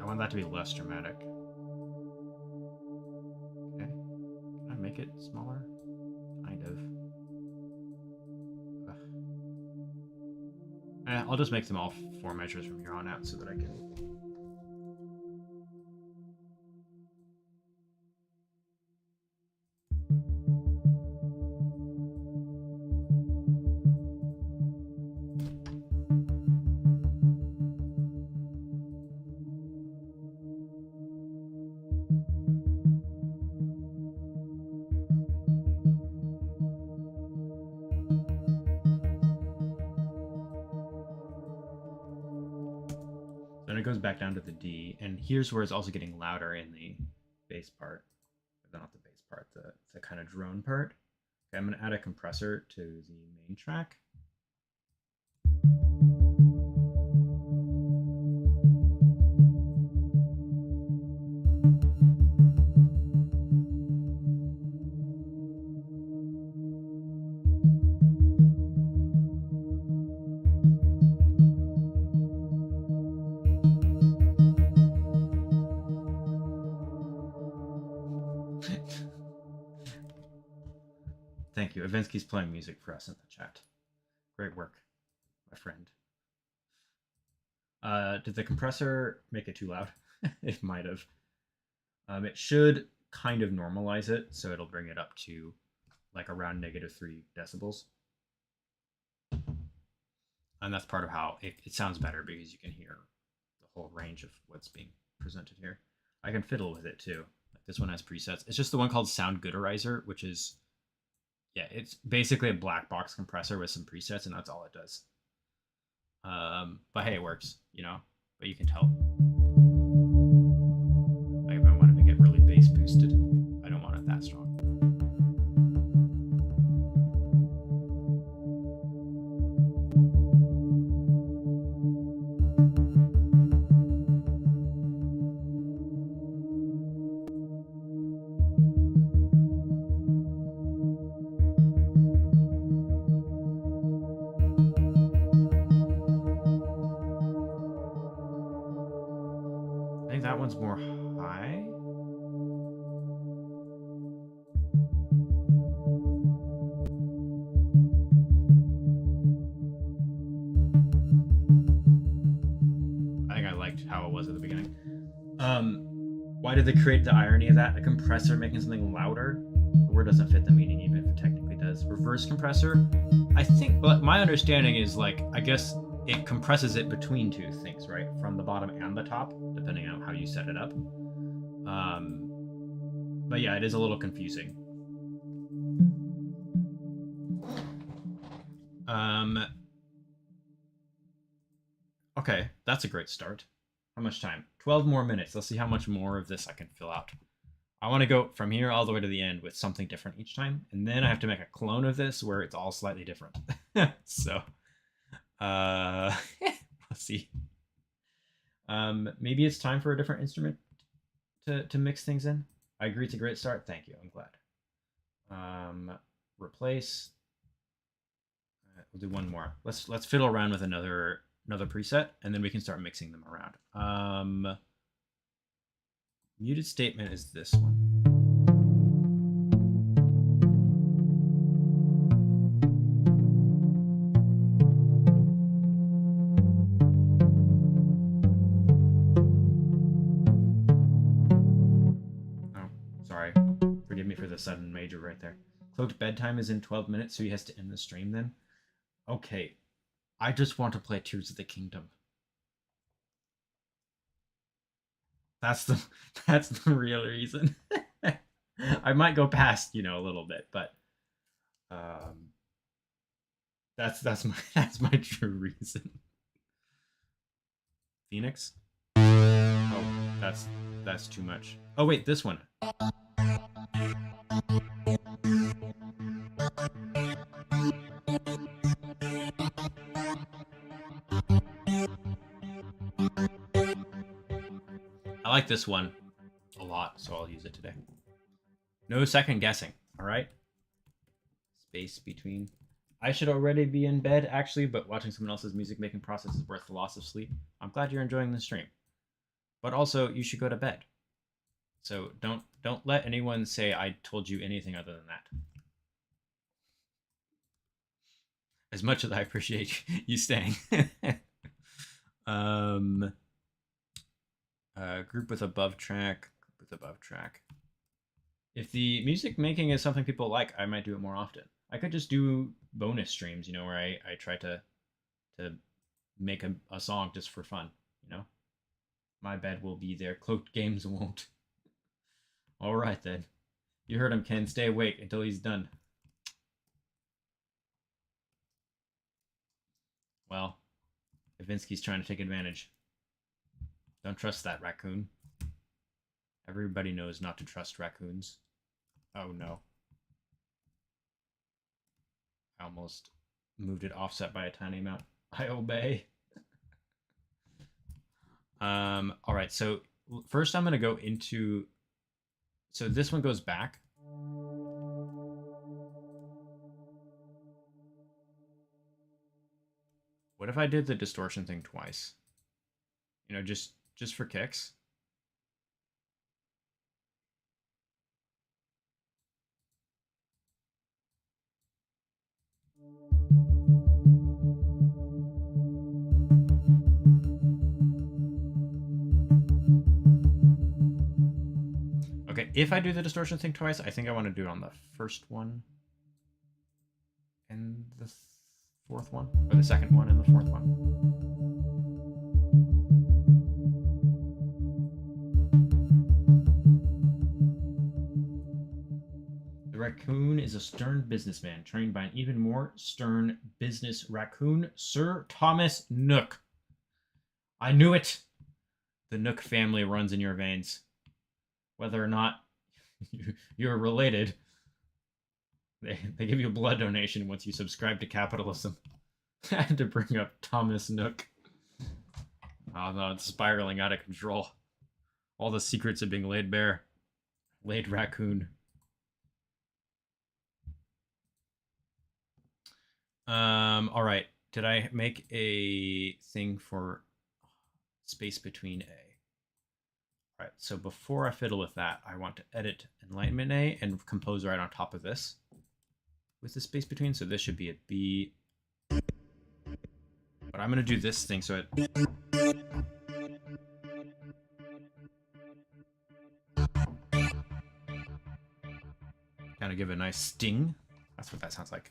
I want that to be less dramatic. Okay. Can I make it smaller? Kind of. I'll just make them all 4 measures from here on out so that I can... Then it goes back down to the D, and here's where it's also getting louder in the bass part. But not the bass part, the kind of drone part. Okay, I'm going to add a compressor to the main track. Thank you. Ivinsky's playing music for us in the chat. Great work, my friend. Did the compressor make it too loud? It might have. It should kind of normalize it, so it'll bring it up to like around -3 decibels. And that's part of how it sounds better, because you can hear the whole range of what's being presented here. I can fiddle with it too. Like this one has presets. It's just the one called Sound Gooderizer, which is, yeah, it's basically a black box compressor with some presets, and that's all it does. But hey, it works, you know, but you can tell. I want to make it really bass boosted. I don't want it that strong. I think that one's more high. I think I liked how it was at the beginning. Why did they create the irony of that? A compressor making something louder? The word doesn't fit the meaning, even if it technically does. Reverse compressor? I think, but my understanding is, like, I guess it compresses it between two things, right? From the bottom and the top, depending on how you set it up. But yeah, it is a little confusing. Okay, that's a great start. How much time? 12 more minutes. Let's see how much more of this I can fill out. I want to go from here all the way to the end with something different each time, and then I have to make a clone of this where it's all slightly different. So, let's see. Maybe it's time for a different instrument to mix things in. I agree, it's a great start. Thank you. I'm glad. Replace. We'll do one more. Let's fiddle around with another another preset, and then we can start mixing them around. Muted statement is this one. Sorry. Forgive me for the sudden major right there. Cloaked bedtime is in 12 minutes, so he has to end the stream then. Okay. I just want to play Tears of the Kingdom. That's the real reason. I might go past, a little bit, but that's my true reason. Phoenix? Oh, that's too much. Oh wait, this one. I like this one a lot, so I'll use it today. No second guessing, all right? Space between. I should already be in bed, actually, but watching someone else's music-making process is worth the loss of sleep. I'm glad you're enjoying the stream. But also, you should go to bed. So don't let anyone say I told you anything other than that. As much as I appreciate you staying. Group with above track. If the music making is something people like, I might do it more often. I could just do bonus streams, where I try to make a song just for fun, My bed will be there. Cloaked Games won't. All right, then. You heard him, Ken. Stay awake until he's done. Well, Kavinsky's trying to take advantage. Don't trust that raccoon. Everybody knows not to trust raccoons. Oh, no. I almost moved it offset by a tiny amount. I obey. All right, so first I'm going to go into... So this one goes back. What if I did the distortion thing twice? Just for kicks. Okay, if I do the distortion thing twice, I think I want to do it on the first one and the fourth one, or the second one and the fourth one. The raccoon is a stern businessman trained by an even more stern business raccoon, Sir Thomas Nook. I knew it! The Nook family runs in your veins. Whether or not you're related, they give you a blood donation once you subscribe to capitalism. I had to bring up Thomas Nook. Oh no, it's spiraling out of control. All the secrets are being laid bare. Laid raccoon. All right. Did I make a thing for space between A? All right, so before I fiddle with that, I want to edit Enlightenment A and compose right on top of this with the space between. So this should be a B. But I'm going to do this thing so it... kind of give it a nice sting. That's what that sounds like.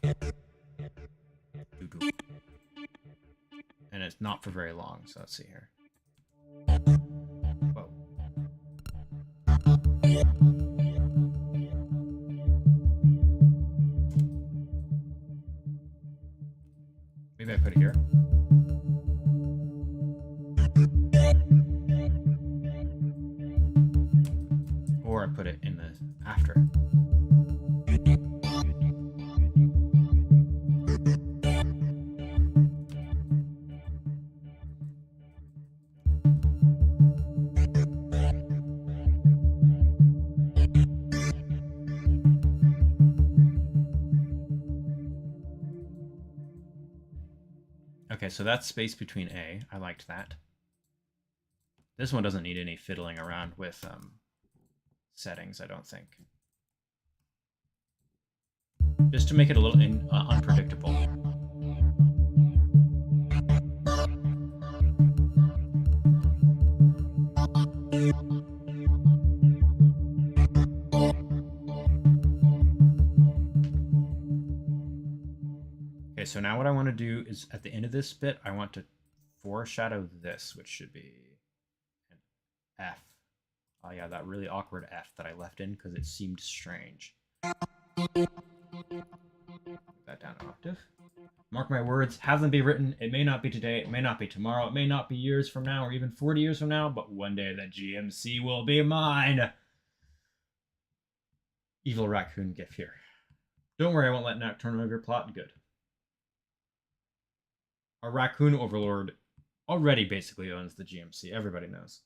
And it's not for very long, so let's see here. Whoa. Maybe I put it here. Or I put it in the after. Okay, Okay, so that's space between A. I liked that. This one doesn't need any fiddling around with settings, I don't think. Just to make it a little unpredictable. Okay, so now what I want to do is at the end of this bit, I want to foreshadow this, which should be an F. Oh yeah, that really awkward F that I left in because it seemed strange. Put that down an octave. Mark my words, have them be written. It may not be today, it may not be tomorrow, it may not be years from now or even 40 years from now, but one day the GMC will be mine. Evil raccoon gif here. Don't worry, I won't let Nat turn over your plot. Good. Our raccoon overlord already basically owns the GMC. Everybody knows.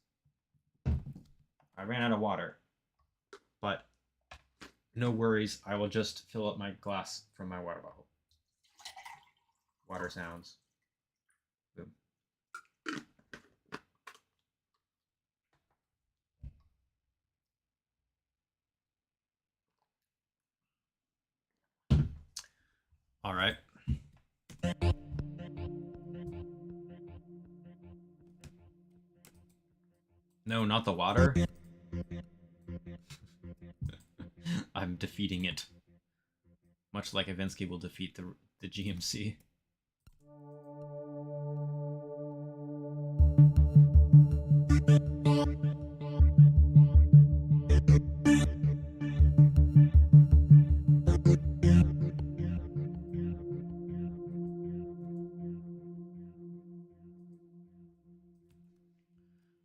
I ran out of water, but no worries. I will just fill up my glass from my water bottle. Water sounds. Boom. All right. No, not the water. I'm defeating it. Much like Ivinsky will defeat the GMC.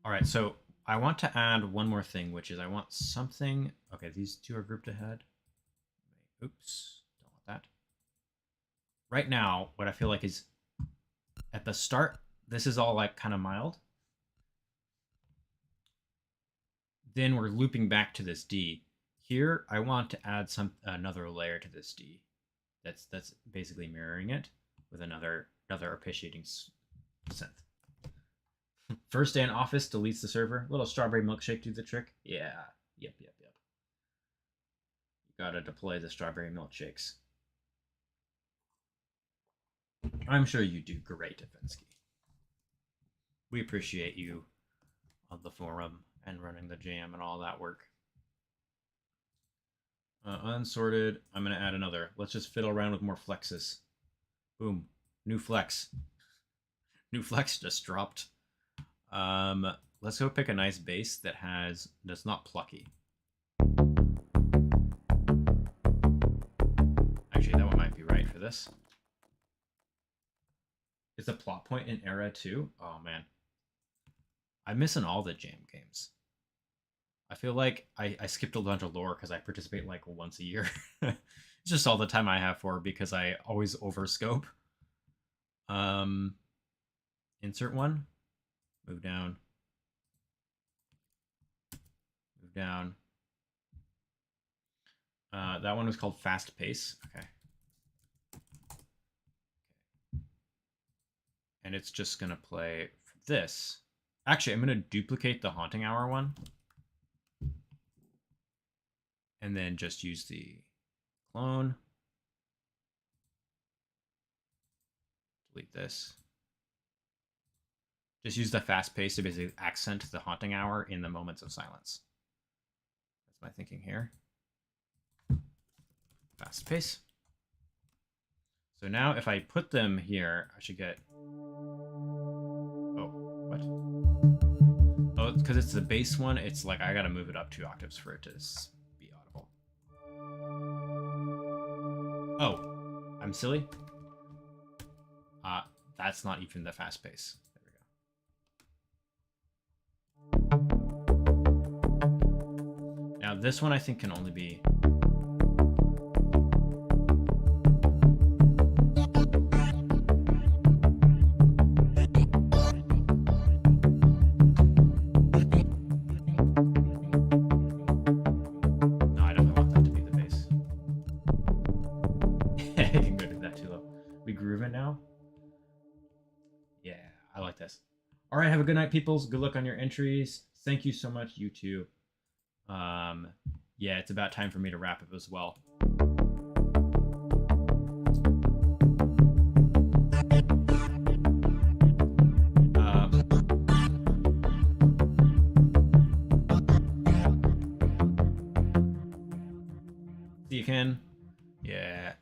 All right, so I want to add one more thing, which is I want something. Okay, these two are grouped ahead. Oops, don't want that. Right now, what I feel like is at the start, this is all like kind of mild. Then we're looping back to this D. Here, I want to add another layer to this D. That's basically mirroring it with another propitiating synth. First day in office deletes the server. Little strawberry milkshake do the trick. Yeah. Yep. You gotta deploy the strawberry milkshakes. I'm sure you do great, Ivinsky. We appreciate you on the forum and running the jam and all that work. Unsorted. I'm gonna add another. Let's just fiddle around with more flexes. Boom. New flex. New flex just dropped. Let's go pick a nice bass that's not plucky. Actually, that one might be right for this. Is the plot point in Era 2? Oh man. I'm missing all the Jam games. I feel like I skipped a bunch of lore because I participate like once a year. It's just all the time I have for because I always overscope. Insert one. Move down. Move down. That one was called Fast Pace. Okay. And it's just going to play this. Actually, I'm going to duplicate the Haunting Hour one. And then just use the clone. Delete this. Just use the fast pace to basically accent the Haunting Hour in the moments of silence. That's my thinking here. Fast pace. So now if I put them here, I should get... Oh, what? Oh, because it's the bass one, it's like I gotta move it up 2 octaves for it to be audible. Oh, I'm silly? That's not even the fast pace. Now this one I think can only be... No, I don't want that to be the bass. I can go to that too low. We grooving now? this. All right, have a good night, peoples. Good luck on your entries. Thank you so much, you two. Yeah, it's about time for me to wrap up as well. You can, yeah.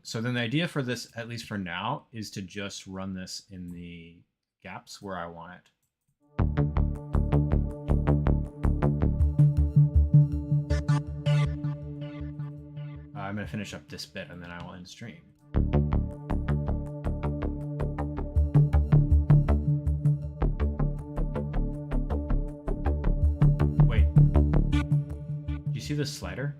So then the idea for this, at least for now, is to just run this in the gaps where I want it. I'm going to finish up this bit and then I will end stream. Wait. Do you see this slider?